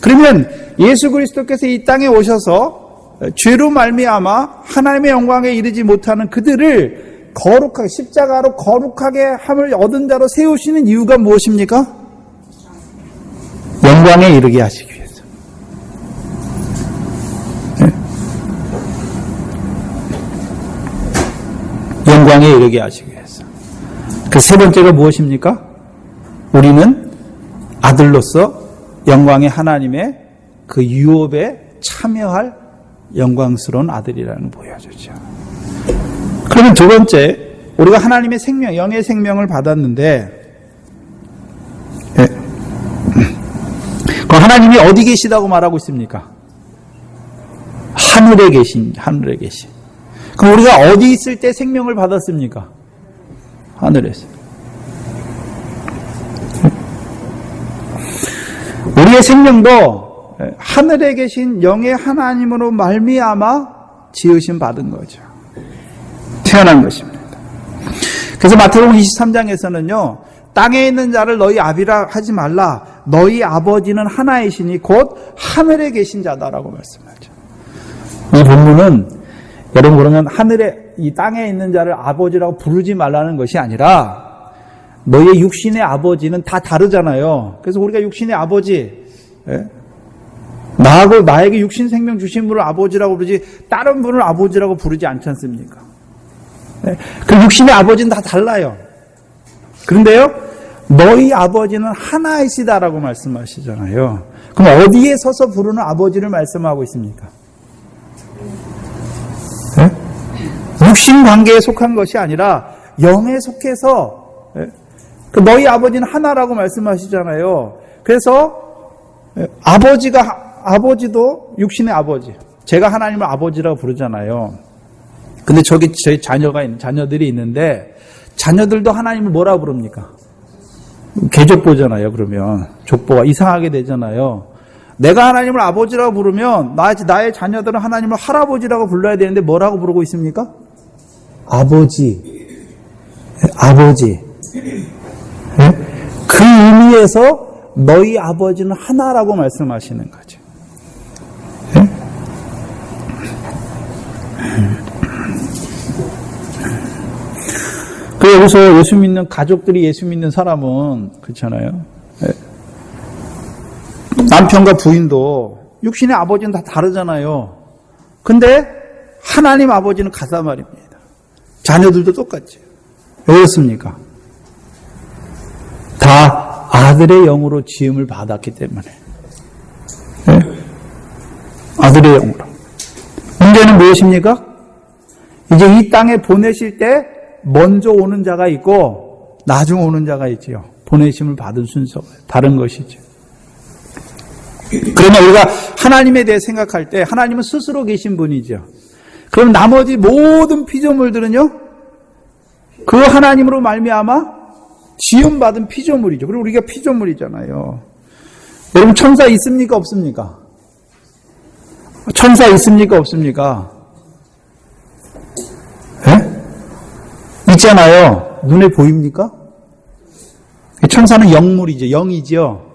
그러면 예수 그리스도께서 이 땅에 오셔서 죄로 말미암아 하나님의 영광에 이르지 못하는 그들을 거룩하게 십자가로 거룩하게 함을 얻은 자로 세우시는 이유가 무엇입니까? 영광에 이르게 하시기 위해서. 영광에 이르게 하시기 위해서. 그 세 번째가 무엇입니까? 우리는 아들로서 영광의 하나님의 그 유업에 참여할 영광스러운 아들이라는 걸 보여주죠. 그러면 두 번째, 우리가 하나님의 생명, 영의 생명을 받았는데, 그 하나님이 어디 계시다고 말하고 있습니까? 하늘에 계신. 그럼 우리가 어디 있을 때 생명을 받았습니까? 하늘에서. 우리의 생명도 하늘에 계신 영의 하나님으로 말미암아 지으심 받은 거죠. 태어난 것입니다. 그래서 마태복음 23장에서는요. 땅에 있는 자를 너희 아비라 하지 말라. 너희 아버지는 하나이시니 곧 하늘에 계신 자다라고 말씀하죠. 이 본문은 여러분 그러면 하늘에 이 땅에 있는 자를 아버지라고 부르지 말라는 것이 아니라 너희의 육신의 아버지는 다 다르잖아요. 그래서 우리가 육신의 아버지, 나하고 나에게 육신 생명 주신 분을 아버지라고 부르지 다른 분을 아버지라고 부르지 않지 않습니까? 그 육신의 아버지는 다 달라요. 그런데요, 너희 아버지는 하나이시다라고 말씀하시잖아요. 그럼 어디에 서서 부르는 아버지를 말씀하고 있습니까? 육신 관계에 속한 것이 아니라 영에 속해서 너희 아버지는 하나라고 말씀하시잖아요. 그래서 아버지도 육신의 아버지. 제가 하나님을 아버지라고 부르잖아요. 근데 저기 제 자녀들이 있는데 자녀들도 하나님을 뭐라고 부릅니까? 계족보잖아요. 그러면 족보가 이상하게 되잖아요. 내가 하나님을 아버지라고 부르면 나의 자녀들은 하나님을 할아버지라고 불러야 되는데 뭐라고 부르고 있습니까? 아버지. 그 의미에서 너희 아버지는 하나라고 말씀하시는 거죠. 그 여기서 예수 믿는 가족들이 예수 믿는 사람은 그렇잖아요. 남편과 부인도 육신의 아버지는 다 다르잖아요. 근데 하나님 아버지는 같단 말입니다. 자녀들도 똑같죠. 왜 그렇습니까? 다 아들의 영으로 지음을 받았기 때문에. 아들의 영으로. 문제는 무엇입니까? 이제 이 땅에 보내실 때 먼저 오는 자가 있고 나중 오는 자가 있지요. 보내심을 받은 순서가 다른 것이죠. 그러면 우리가 하나님에 대해 생각할 때 하나님은 스스로 계신 분이죠. 그럼 나머지 모든 피조물들은요, 그 하나님으로 말미암아 지음받은 피조물이죠. 그리고 우리가 피조물이잖아요. 여러분 천사 있습니까? 없습니까? 천사 있습니까? 없습니까? 있잖아요. 눈에 보입니까? 천사는 영물이죠. 영이죠.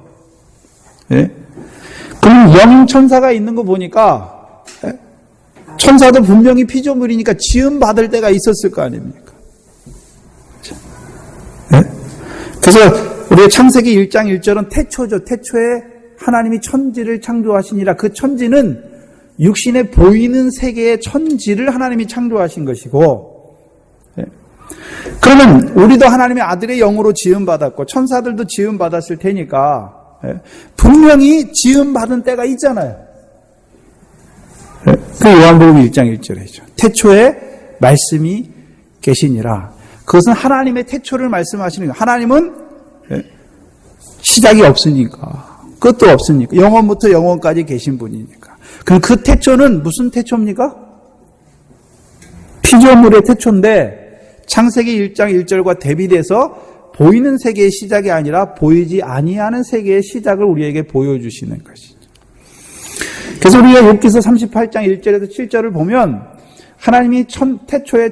그럼 영 천사가 있는 거 보니까 천사도 분명히 피조물이니까 지음 받을 때가 있었을 거 아닙니까? 그래서 우리가 창세기 1장 1절은 태초죠. 태초에 하나님이 천지를 창조하시니라. 그 천지는 육신에 보이는 세계의 천지를 하나님이 창조하신 것이고, 그러면 우리도 하나님의 아들의 영으로 지음받았고 천사들도 지음받았을 테니까 분명히 지음받은 때가 있잖아요. 그 요한복음 1장 1절이죠. 태초에 말씀이 계시니라. 그것은 하나님의 태초를 말씀하시는 거예요. 하나님은 시작이 없으니까, 끝도 없으니까, 영원부터 영원까지 계신 분이니까. 그럼 그 태초는 무슨 태초입니까? 피조물의 태초인데 창세기 1장 1절과 대비돼서 보이는 세계의 시작이 아니라 보이지 아니하는 세계의 시작을 우리에게 보여주시는 것이죠. 그래서 우리가 욥기서 38장 1절에서 7절을 보면 하나님이 태초에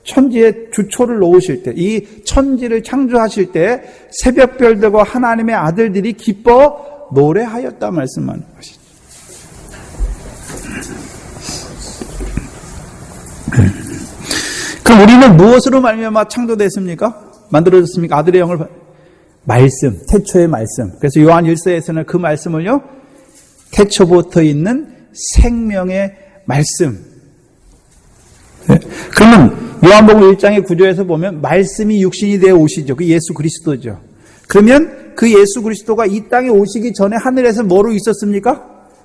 천지에 주초를 놓으실 때, 이 천지를 창조하실 때 새벽별들과 하나님의 아들들이 기뻐 노래하였다 말씀하는 것이죠. 그럼 우리는 무엇으로 말미암아 창조됐습니까? 만들어졌습니까? 아들의 영을 말씀, 태초의 말씀. 그래서 요한 1서에서는 그 말씀을요, 태초부터 있는 생명의 말씀. 그러면 요한복음 1장의 구조에서 보면 말씀이 육신이 되어 오시죠. 그 예수 그리스도죠. 그러면 그 예수 그리스도가 이 땅에 오시기 전에 하늘에서 뭐로 있었습니까?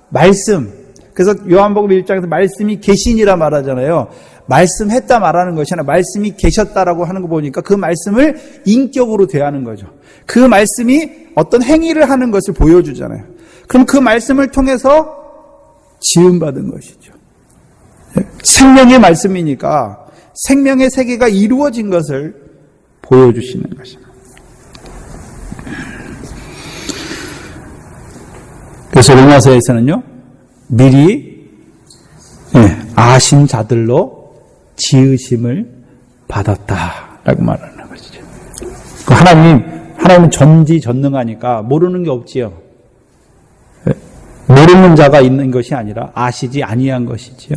말씀. 그래서 요한복음 1장에서 말씀이 계시니라 말하잖아요. 말씀했다 말하는 것이 아니라 말씀이 계셨다라고 하는 거 보니까 그 말씀을 인격으로 대하는 거죠. 그 말씀이 어떤 행위를 하는 것을 보여주잖아요. 그럼 그 말씀을 통해서 지음받은 것이죠. 생명의 말씀이니까 생명의 세계가 이루어진 것을 보여주시는 것입니다. 그래서 로마서에서는요, 미리 아신 자들로 지으심을 받았다라고 말하는 것이죠. 하나님은 전지전능하니까 모르는 게 없지요. 모르는 자가 있는 것이 아니라 아시지 아니한 것이지요.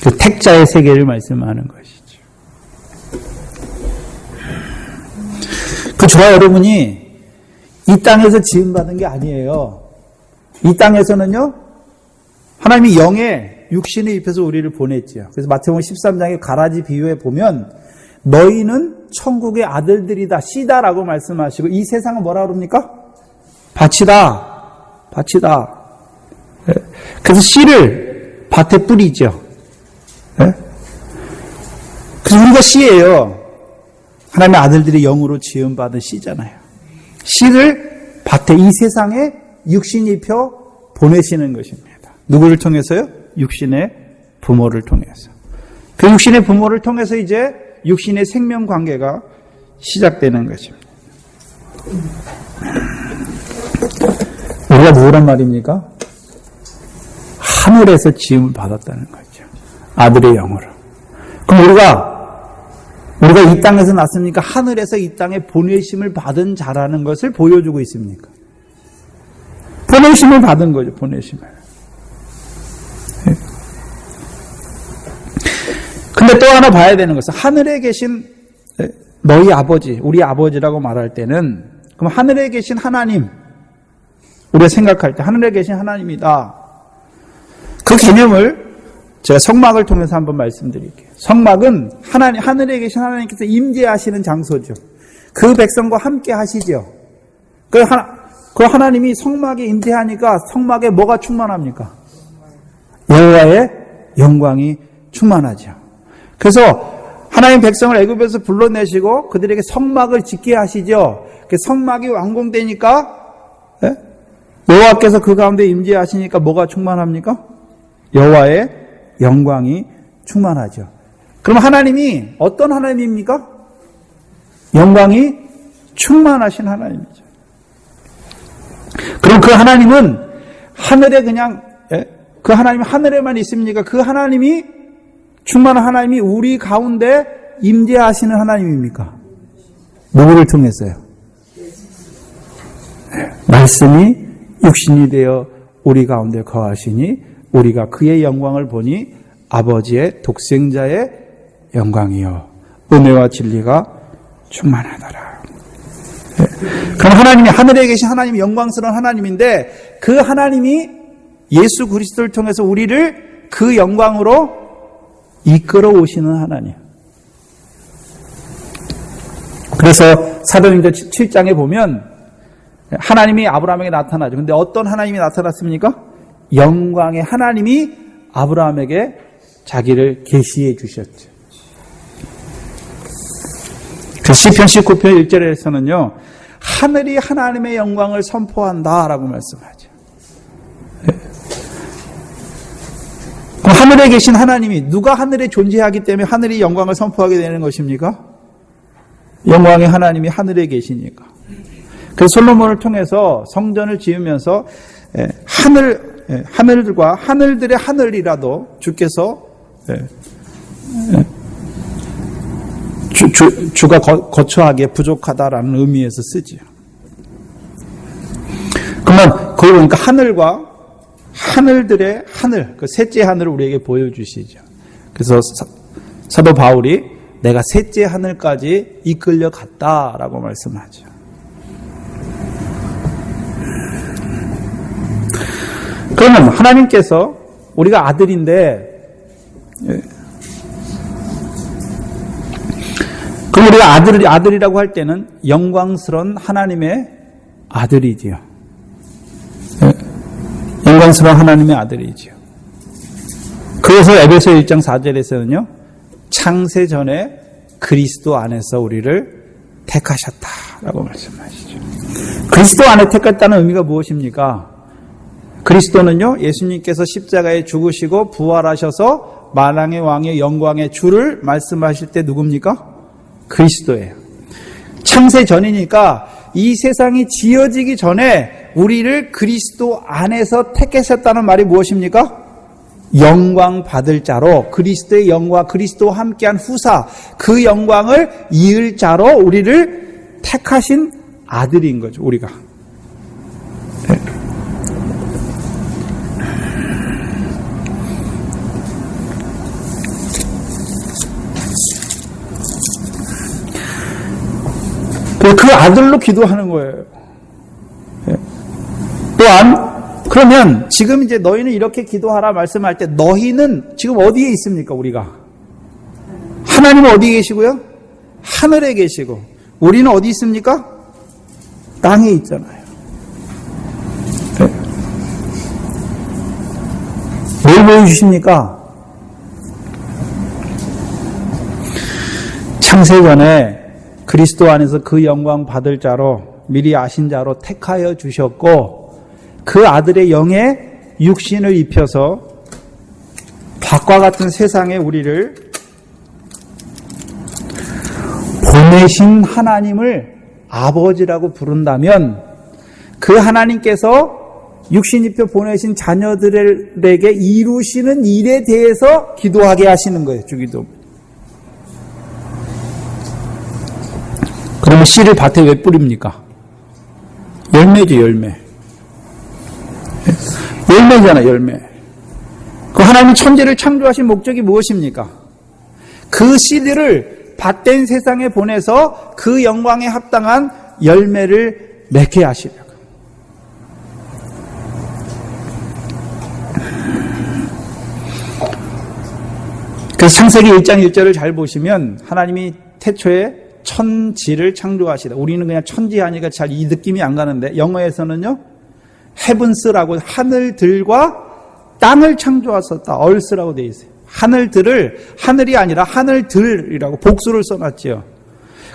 그 택자의 세계를 말씀하는 것이죠. 그 저와 여러분이 이 땅에서 지음받은 게 아니에요. 이 땅에서는요, 하나님이 영의 육신을 입혀서 우리를 보냈지요. 그래서 마태복음 13장의 가라지 비유에 보면 너희는 천국의 아들들이다, 씨다라고 말씀하시고 이 세상은 뭐라 그럽니까? 밭이다. 그래서 씨를 밭에 뿌리죠. 그래서 우리가 씨예요. 하나님의 아들들이 영으로 지음받은 씨잖아요. 씨를 밭에, 이 세상에 육신 입혀 보내시는 것입니다. 누구를 통해서요? 육신의 부모를 통해서. 그 육신의 부모를 통해서 이제 육신의 생명 관계가 시작되는 것입니다. 우리가 누구란 말입니까? 하늘에서 지음을 받았다는 거죠. 아들의 영으로. 그럼 우리가 이 땅에서 났으니까 하늘에서 이 땅에 보내심을 받은 자라는 것을 보여주고 있습니까? 보내심을 받은 거죠, 보내심을. 근데 또 하나 봐야 되는 것은 하늘에 계신 너희 아버지, 우리 아버지라고 말할 때는 그럼 하늘에 계신 하나님, 우리가 생각할 때 하늘에 계신 하나님이다. 그 개념을 제가 성막을 통해서 한번 말씀드릴게요. 성막은 하늘에 계신 하나님께서 임재하시는 장소죠. 그 백성과 함께 하시죠. 그 하나님이 성막에 임재하니까 성막에 뭐가 충만합니까? 여호와의 영광이 충만하죠. 그래서 하나님 백성을 애굽에서 불러내시고 그들에게 성막을 짓게 하시죠. 그 성막이 완공되니까 여호와께서 그 가운데 임재하시니까 뭐가 충만합니까? 여호와의 영광이 충만하죠. 그럼 하나님이 어떤 하나님입니까? 영광이 충만하신 하나님이죠. 그럼 그 하나님은 하늘에 그 하나님이 하늘에만 있습니까? 그 하나님이 충만한 하나님이 우리 가운데 임재하시는 하나님입니까? 누구를 통해서요? 말씀이 육신이 되어 우리 가운데 거하시니 우리가 그의 영광을 보니 아버지의 독생자의 영광이요 은혜와 진리가 충만하더라. 그럼 하나님이 하늘에 계신 하나님이 영광스러운 하나님인데 그 하나님이 예수 그리스도를 통해서 우리를 그 영광으로 이끌어 오시는 하나님. 그래서 사도행전 7장에 보면 하나님이 아브라함에게 나타나죠. 근데 어떤 하나님이 나타났습니까? 영광의 하나님이 아브라함에게 자기를 계시해 주셨죠. 그 시편 19편 1절에서는요, 하늘이 하나님의 영광을 선포한다라고 말씀하죠. 그럼 하늘에 계신 하나님이, 누가 하늘에 존재하기 때문에 하늘이 영광을 선포하게 되는 것입니까? 영광의 하나님이 하늘에 계시니까. 그래서 솔로몬을 통해서 성전을 지으면서 하늘들과 하늘들의 하늘이라도 주께서 주가 거처하기에 부족하다라는 의미에서 쓰지요. 그러면 거기 보니까 하늘과 하늘들의 하늘, 그 셋째 하늘을 우리에게 보여주시죠. 그래서 사도 바울이 내가 셋째 하늘까지 이끌려 갔다라고 말씀하죠. 그러면 하나님께서 우리가 아들인데, 그럼 우리가 아들이라고 할 때는 영광스러운 하나님의 아들이지요. 영광스러운 하나님의 아들이지요. 그래서 에베소 1장 4절에서는요, 창세 전에 그리스도 안에서 우리를 택하셨다라고 말씀하시죠. 그리스도 안에 택했다는 의미가 무엇입니까? 그리스도는요, 예수님께서 십자가에 죽으시고 부활하셔서 만왕의 왕의 영광의 주를 말씀하실 때 누굽니까? 그리스도예요. 창세 전이니까 이 세상이 지어지기 전에 우리를 그리스도 안에서 택하셨다는 말이 무엇입니까? 영광 받을 자로, 그리스도의 영광, 그리스도와 함께한 후사, 그 영광을 이을 자로 우리를 택하신 아들인 거죠, 우리가. 네. 그 아들로 기도하는 거예요. 또한 그러면 지금 이제 너희는 이렇게 기도하라 말씀할 때 너희는 지금 어디에 있습니까? 우리가 하나님은 어디에 계시고요? 하늘에 계시고 우리는 어디 있습니까? 땅에 있잖아요. 뭘 보여주십니까? 창세전에 그리스도 안에서 그 영광 받을 자로 미리 아신 자로 택하여 주셨고 그 아들의 영에 육신을 입혀서 밖과 같은 세상에 우리를 보내신 하나님을 아버지라고 부른다면 그 하나님께서 육신 입혀 보내신 자녀들에게 이루시는 일에 대해서 기도하게 하시는 거예요. 주기도. 그러면 씨를 밭에 왜 뿌립니까? 열매죠, 열매. 열매잖아, 열매. 그 하나님 천지를 창조하신 목적이 무엇입니까? 그 씨들을 밭된 세상에 보내서 그 영광에 합당한 열매를 맺게 하시려고. 그래서 창세기 1장 1절을 잘 보시면 하나님이 태초에 천지를 창조하시다. 우리는 그냥 천지 하니까 잘 이 느낌이 안 가는데 영어에서는요, 헤븐스라고 하늘들과 땅을 창조하셨다. 얼스라고 되어 있어요. 하늘들을 하늘이 아니라 하늘들이라고 복수를 써놨죠.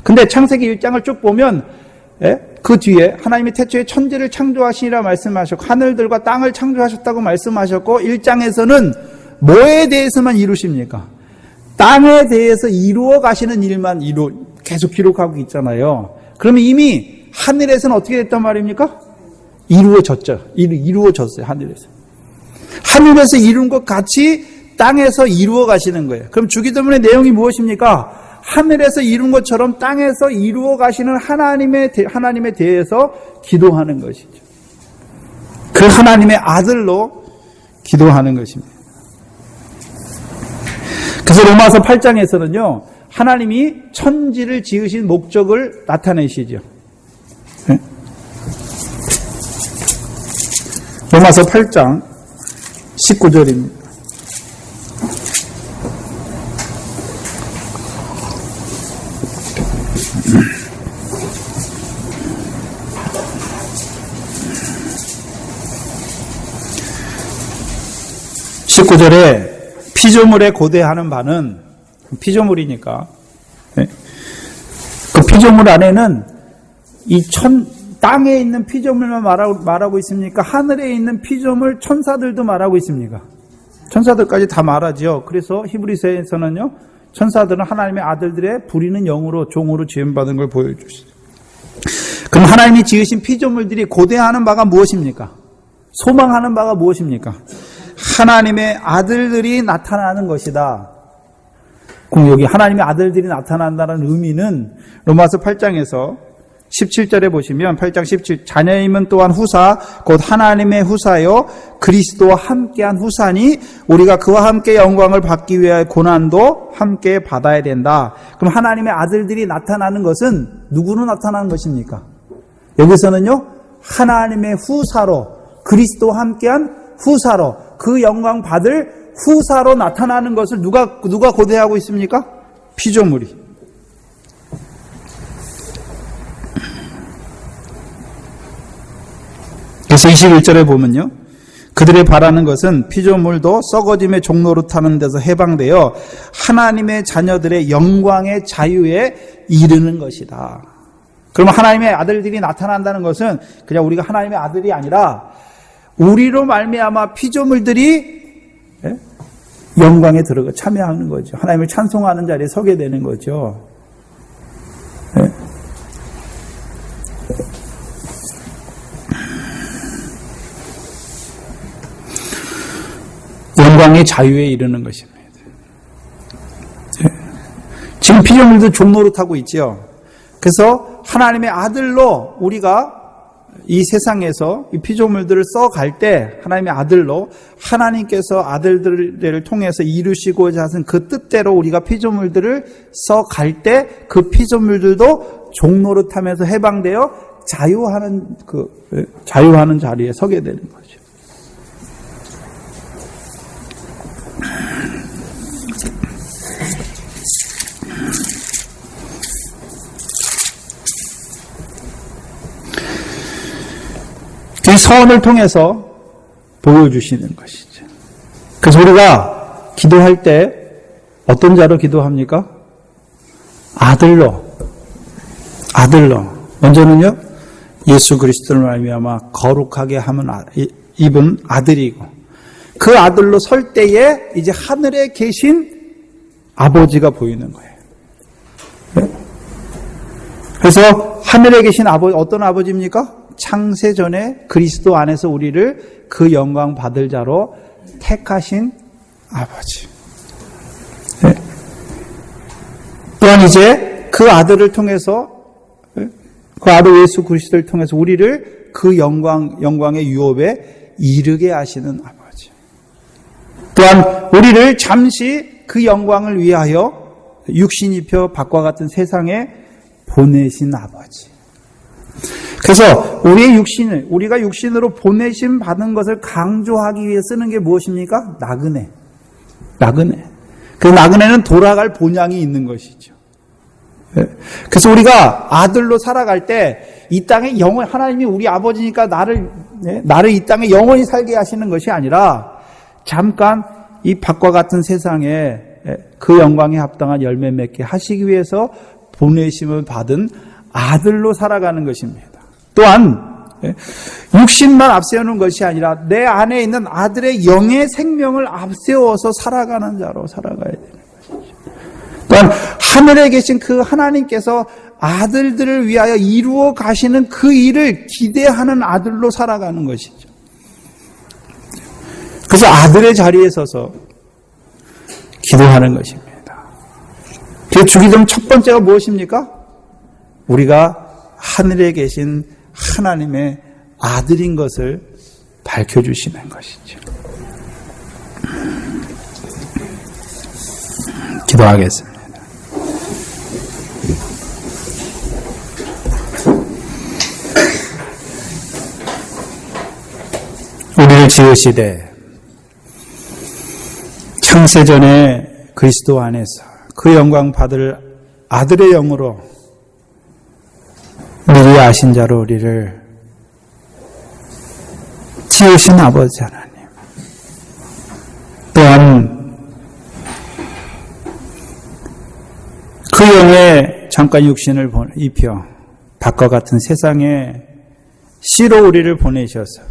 근데 창세기 1장을 쭉 보면 그 뒤에 하나님이 태초에 천지를 창조하시니라 말씀하셨고 하늘들과 땅을 창조하셨다고 말씀하셨고 1장에서는 뭐에 대해서만 이루십니까? 땅에 대해서 이루어 가시는 일만 계속 기록하고 있잖아요. 그러면 이미 하늘에서는 어떻게 됐단 말입니까? 이루어졌죠. 이루어졌어요. 하늘에서 이룬 것 같이 땅에서 이루어 가시는 거예요. 그럼 주기도문의 내용이 무엇입니까? 하늘에서 이룬 것처럼 땅에서 이루어 가시는 하나님에 대해서 기도하는 것이죠. 그 하나님의 아들로 기도하는 것입니다. 그래서 로마서 8장에서는요, 하나님이 천지를 지으신 목적을 나타내시죠. 네? 로마서 8장 19절입니다. (19절에) 피조물에 고대하는 바는, 피조물이니까 그 피조물 안에는 땅에 있는 피조물만 말하고 있습니까? 하늘에 있는 피조물 천사들도 말하고 있습니까? 천사들까지 다 말하죠. 그래서 히브리서에서는요, 천사들은 하나님의 아들들의 부리는 영으로 종으로 지음받은 걸 보여주시죠. 그럼 하나님이 지으신 피조물들이 고대하는 바가 무엇입니까? 소망하는 바가 무엇입니까? 하나님의 아들들이 나타나는 것이다. 그럼 여기 하나님의 아들들이 나타난다는 의미는 로마서 8장에서 17절에 보시면 8장 17 자녀임은 또한 후사 곧 하나님의 후사요 그리스도와 함께한 후사니 우리가 그와 함께 영광을 받기 위하여 고난도 함께 받아야 된다. 그럼 하나님의 아들들이 나타나는 것은 누구로 나타나는 것입니까? 여기서는요 하나님의 후사로 그리스도와 함께한 후사로 그 영광 받을 후사로 나타나는 것을 누가 고대하고 있습니까? 피조물이. 그래서 21절에 보면요. 그들의 바라는 것은 피조물도 썩어짐의 종로로 타는 데서 해방되어 하나님의 자녀들의 영광의 자유에 이르는 것이다. 그러면 하나님의 아들들이 나타난다는 것은 그냥 우리가 하나님의 아들이 아니라 우리로 말미암아 피조물들이 영광에 들어가 참여하는 거죠. 하나님을 찬송하는 자리에 서게 되는 거죠. 영광의 자유에 이르는 것입니다. 지금 피조물도 종로로 타고 있죠. 그래서 하나님의 아들로 우리가 이 세상에서 이 피조물들을 써갈 때 하나님의 아들로 하나님께서 아들들을 통해서 이루시고자 하신 그 뜻대로 우리가 피조물들을 써갈 때 그 피조물들도 종로로 타면서 해방되어 자유하는 자리에 서게 되는 거죠. 그 서원을 통해서 보여주시는 것이죠. 그래서 우리가 기도할 때 어떤 자로 기도합니까? 아들로. 먼저는요, 예수 그리스도를 말미암아 거룩하게 함은 입은 아들이고, 그 아들로 설 때에 이제 하늘에 계신 아버지가 보이는 거예요. 그래서 하늘에 계신 아버지, 어떤 아버지입니까? 창세전에 그리스도 안에서 우리를 그 영광 받을 자로 택하신 아버지. 네. 또한 이제 그 아들을 통해서, 그 아들 예수 그리스도를 통해서 우리를 그 영광의 유업에 이르게 하시는 아버지. 또한 우리를 잠시 그 영광을 위하여 육신 입혀 밖과 같은 세상에 보내신 아버지. 그래서 우리가 육신으로 보내심 받은 것을 강조하기 위해 쓰는 게 무엇입니까? 나그네. 그 나그네는 돌아갈 본향이 있는 것이죠. 그래서 우리가 아들로 살아갈 때 이 땅에 하나님이 우리 아버지니까 나를 이 땅에 영원히 살게 하시는 것이 아니라 잠깐 이 밖과 같은 세상에 그 영광에 합당한 열매 맺게 하시기 위해서 보내심을 받은 아들로 살아가는 것입니다. 또한 육신만 앞세우는 것이 아니라 내 안에 있는 아들의 영의 생명을 앞세워서 살아가는 자로 살아가야 되는 것이죠. 또한 하늘에 계신 그 하나님께서 아들들을 위하여 이루어 가시는 그 일을 기대하는 아들로 살아가는 것이죠. 그래서 아들의 자리에 서서 기도하는 것입니다. 그 주기도문 첫 번째가 무엇입니까? 우리가 하늘에 계신 하나님의 아들인 것을 밝혀주시는 것이죠. 기도하겠습니다. 우리를 지으시되 창세전에 그리스도 안에서 그 영광 받을 아들의 영으로 미리 아신 자로 우리를 지으신 아버지 하나님, 또한 그 영의 잠깐 육신을 입혀 밖과 같은 세상에 씨로 우리를 보내셔서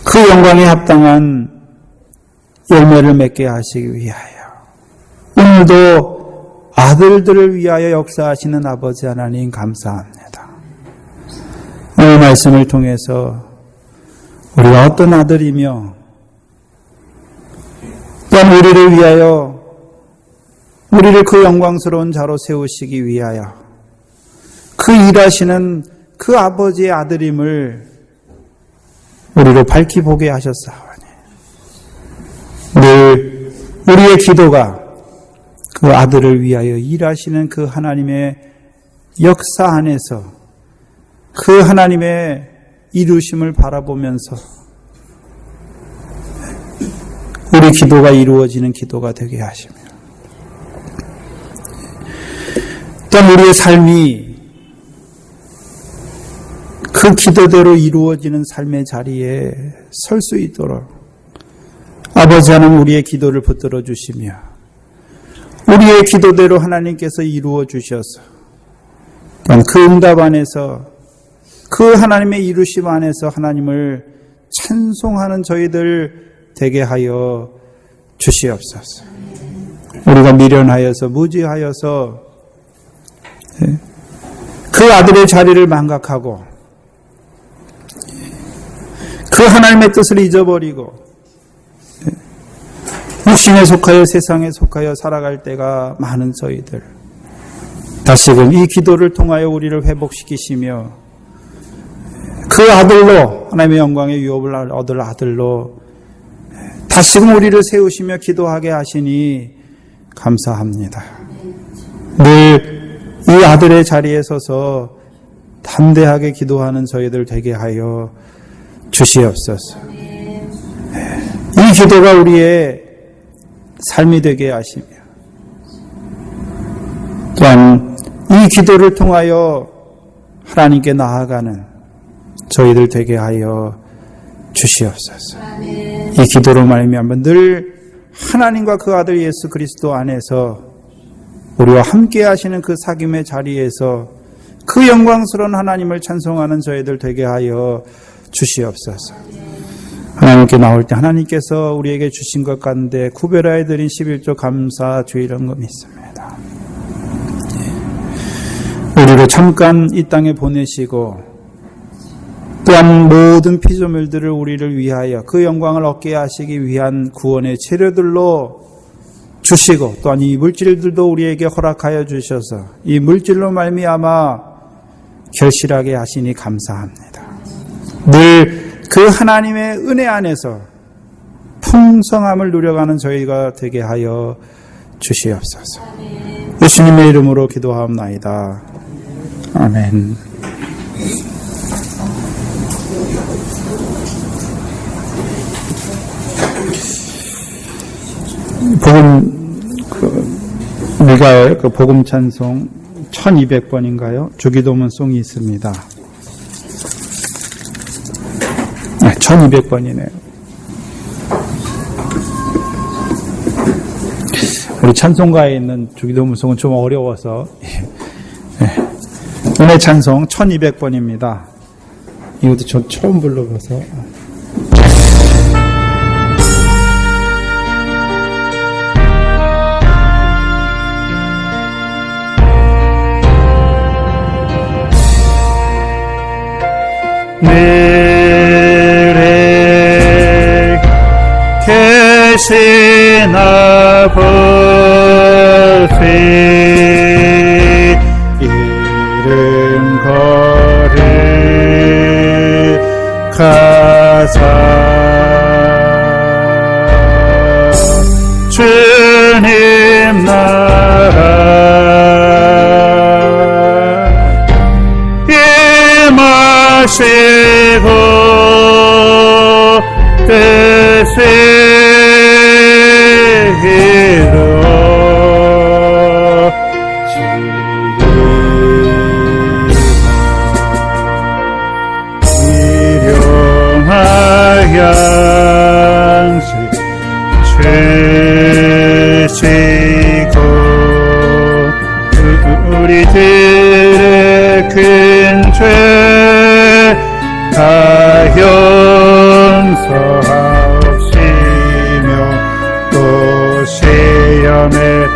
그 영광에 합당한 열매를 맺게 하시기 위하여 오늘도 아들들을 위하여 역사하시는 아버지 하나님 감사합니다. 오늘 말씀을 통해서 우리가 어떤 아들이며 또한 우리를 위하여 우리를 그 영광스러운 자로 세우시기 위하여 그 일하시는 그 아버지의 아들임을 우리로 밝히 보게 하셨사오니 늘 우리의 기도가 그 아들을 위하여 일하시는 그 하나님의 역사 안에서 그 하나님의 이루심을 바라보면서 우리 기도가 이루어지는 기도가 되게 하시며 또한 우리의 삶이 그 기도대로 이루어지는 삶의 자리에 설 수 있도록 아버지 하나님 우리의 기도를 붙들어 주시며 우리의 기도대로 하나님께서 이루어 주셔서 또한 그 응답 안에서 그 하나님의 이루심 안에서 하나님을 찬송하는 저희들 되게 하여 주시옵소서. 우리가 미련하여서 무지하여서 그 아들의 자리를 망각하고 그 하나님의 뜻을 잊어버리고 육신에 속하여 세상에 속하여 살아갈 때가 많은 저희들 다시금 이 기도를 통하여 우리를 회복시키시며 그 아들로 하나님의 영광의 유업을 얻을 아들로 다시금 우리를 세우시며 기도하게 하시니 감사합니다. 늘 이 아들의 자리에 서서 담대하게 기도하는 저희들 되게 하여 주시옵소서. 이 기도가 우리의 삶이 되게 하시며 또한 이 기도를 통하여 하나님께 나아가는 저희들 되게 하여 주시옵소서. 이 기도로 말미암아 늘 하나님과 그 아들 예수 그리스도 안에서 우리와 함께 하시는 그 사귐의 자리에서 그 영광스러운 하나님을 찬송하는 저희들 되게 하여 주시옵소서. 하나님께 나올 때 하나님께서 우리에게 주신 것 가운데 구별하여 드린 11조 감사 주의런 거 믿습니다. 우리를 잠깐 이 땅에 보내시고 또한 모든 피조물들을 우리를 위하여 그 영광을 얻게 하시기 위한 구원의 재료들로 주시고 또한 이 물질들도 우리에게 허락하여 주셔서 이 물질로 말미암아 결실하게 하시니 감사합니다. 늘 그 하나님의 은혜 안에서 풍성함을 누려가는 저희가 되게 하여 주시옵소서. 예수님의 이름으로 기도하옵나이다. 아멘. 미가엘 복음 찬송 1200번인가요? 주기도문송이 있습니다. 네, 1200번이네요. 우리 찬송가에 있는 주기도문송은 좀 어려워서 은혜 찬송 1200번입니다. 이것도 저 처음 불러봐서 늘에 계신 아버지 이름 거룩하사 주님 나라 임하시고 뜻을 이루어 일용할 양식 주시니 우리들의 큰 죄 다 용서하옵시며 또 시험에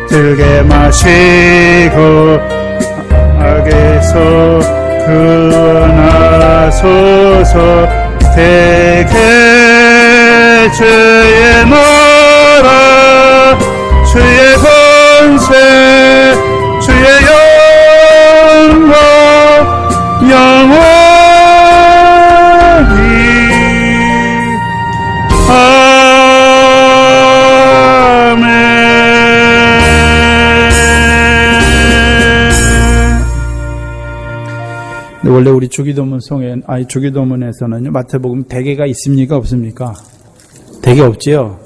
들게 마시고 악에서 구원하소서. 대개 주의 나라 주의 권세 주의 영광 영원히 아멘. 원래 우리 주기도문에서는요, 마태복음 대개가 있습니까? 없습니까? 대개 없지요.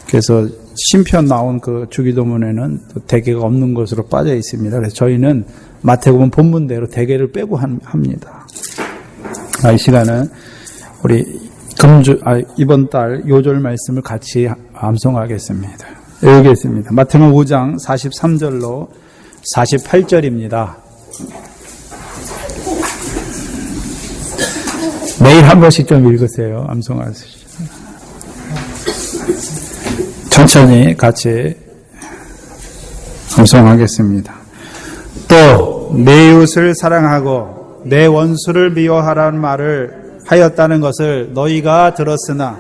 그래서 신편 나온 그 주기도문에는 대개가 없는 것으로 빠져 있습니다. 그래서 저희는 마태복음 본문대로 대개를 빼고 합니다. 이 시간은 우리 이번 달 요절 말씀을 같이 암송하겠습니다. 읽겠습니다. 마태복음 5장 43절로 48절입니다. 매일 한 번씩 좀 읽으세요. 암송하시죠. 천천히 같이 암송하겠습니다. 또 내 이웃을 사랑하고 내 원수를 미워하라는 말을 하였다는 것을 너희가 들었으나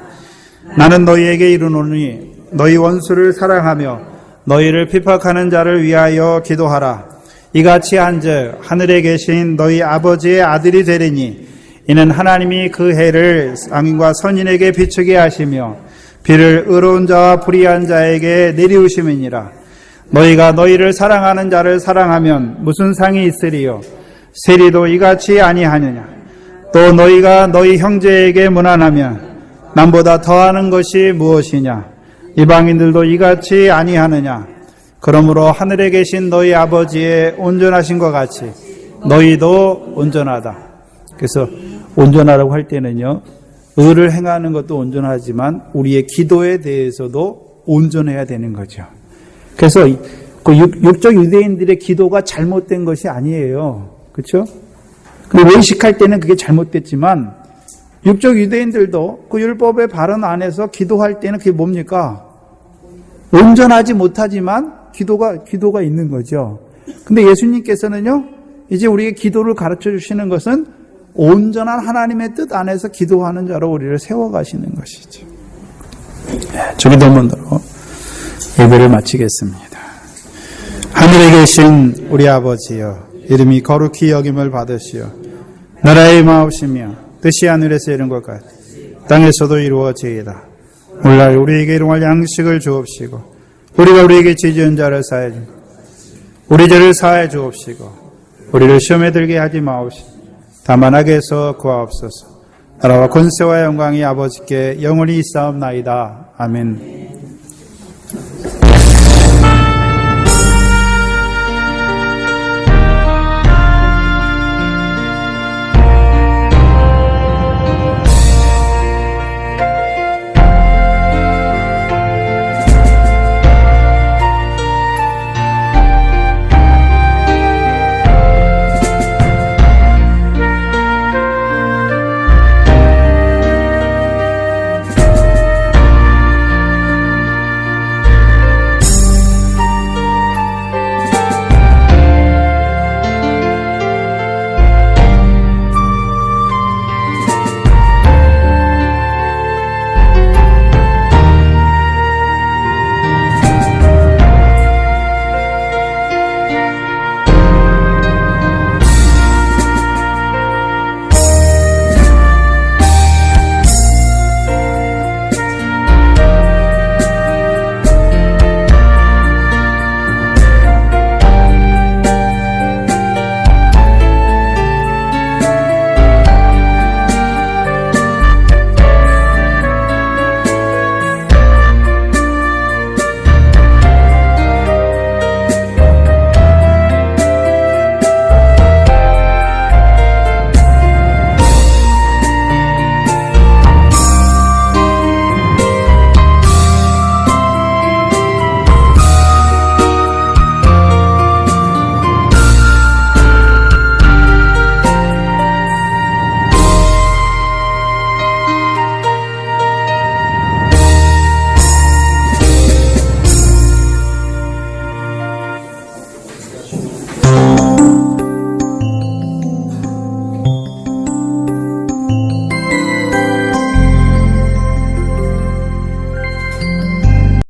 나는 너희에게 이르노니 너희 원수를 사랑하며 너희를 핍박하는 자를 위하여 기도하라. 이같이 한즉 하늘에 계신 너희 아버지의 아들이 되리니 이는 하나님이 그 해를 악인과 선인에게 비추게 하시며 비를 의로운 자와 불의한 자에게 내리우심이니라. 너희가 너희를 사랑하는 자를 사랑하면 무슨 상이 있으리요? 세리도 이같이 아니하느냐? 또 너희가 너희 형제에게 무난하면 남보다 더하는 것이 무엇이냐? 이방인들도 이같이 아니하느냐? 그러므로 하늘에 계신 너희 아버지의 온전하신 것 같이 너희도 온전하다. 그래서 온전하라고 할 때는요, 의를 행하는 것도 온전하지만 우리의 기도에 대해서도 온전해야 되는 거죠. 그래서 그 육적 유대인들의 기도가 잘못된 것이 아니에요. 그렇죠? 근데 외식할 때는 그게 잘못됐지만 육적 유대인들도 그 율법의 발언 안에서 기도할 때는 그게 뭡니까? 온전하지 못하지만 기도가 있는 거죠. 근데 예수님께서는요, 이제 우리에게 기도를 가르쳐 주시는 것은 온전한 하나님의 뜻 안에서 기도하는 자로 우리를 세워가시는 것이죠. 주기도문으로 예배를 마치겠습니다. 하늘에 계신 우리 아버지여, 이름이 거룩히 여김을 받으시오. 나라의 마옵시며 뜻이 하늘에서 이룬 것 같이 땅에서도 이루어지이다. 오늘날 우리에게 일용할 양식을 주옵시고 우리가 우리에게 지은 자를 사하여 주옵시고 우리 죄를 사하여 주옵시고 우리를 시험에 들게 하지 마옵시고 다만 악에서 구하옵소서. 나라와 권세와 영광이 아버지께 영원히 있사옵나이다. 아멘.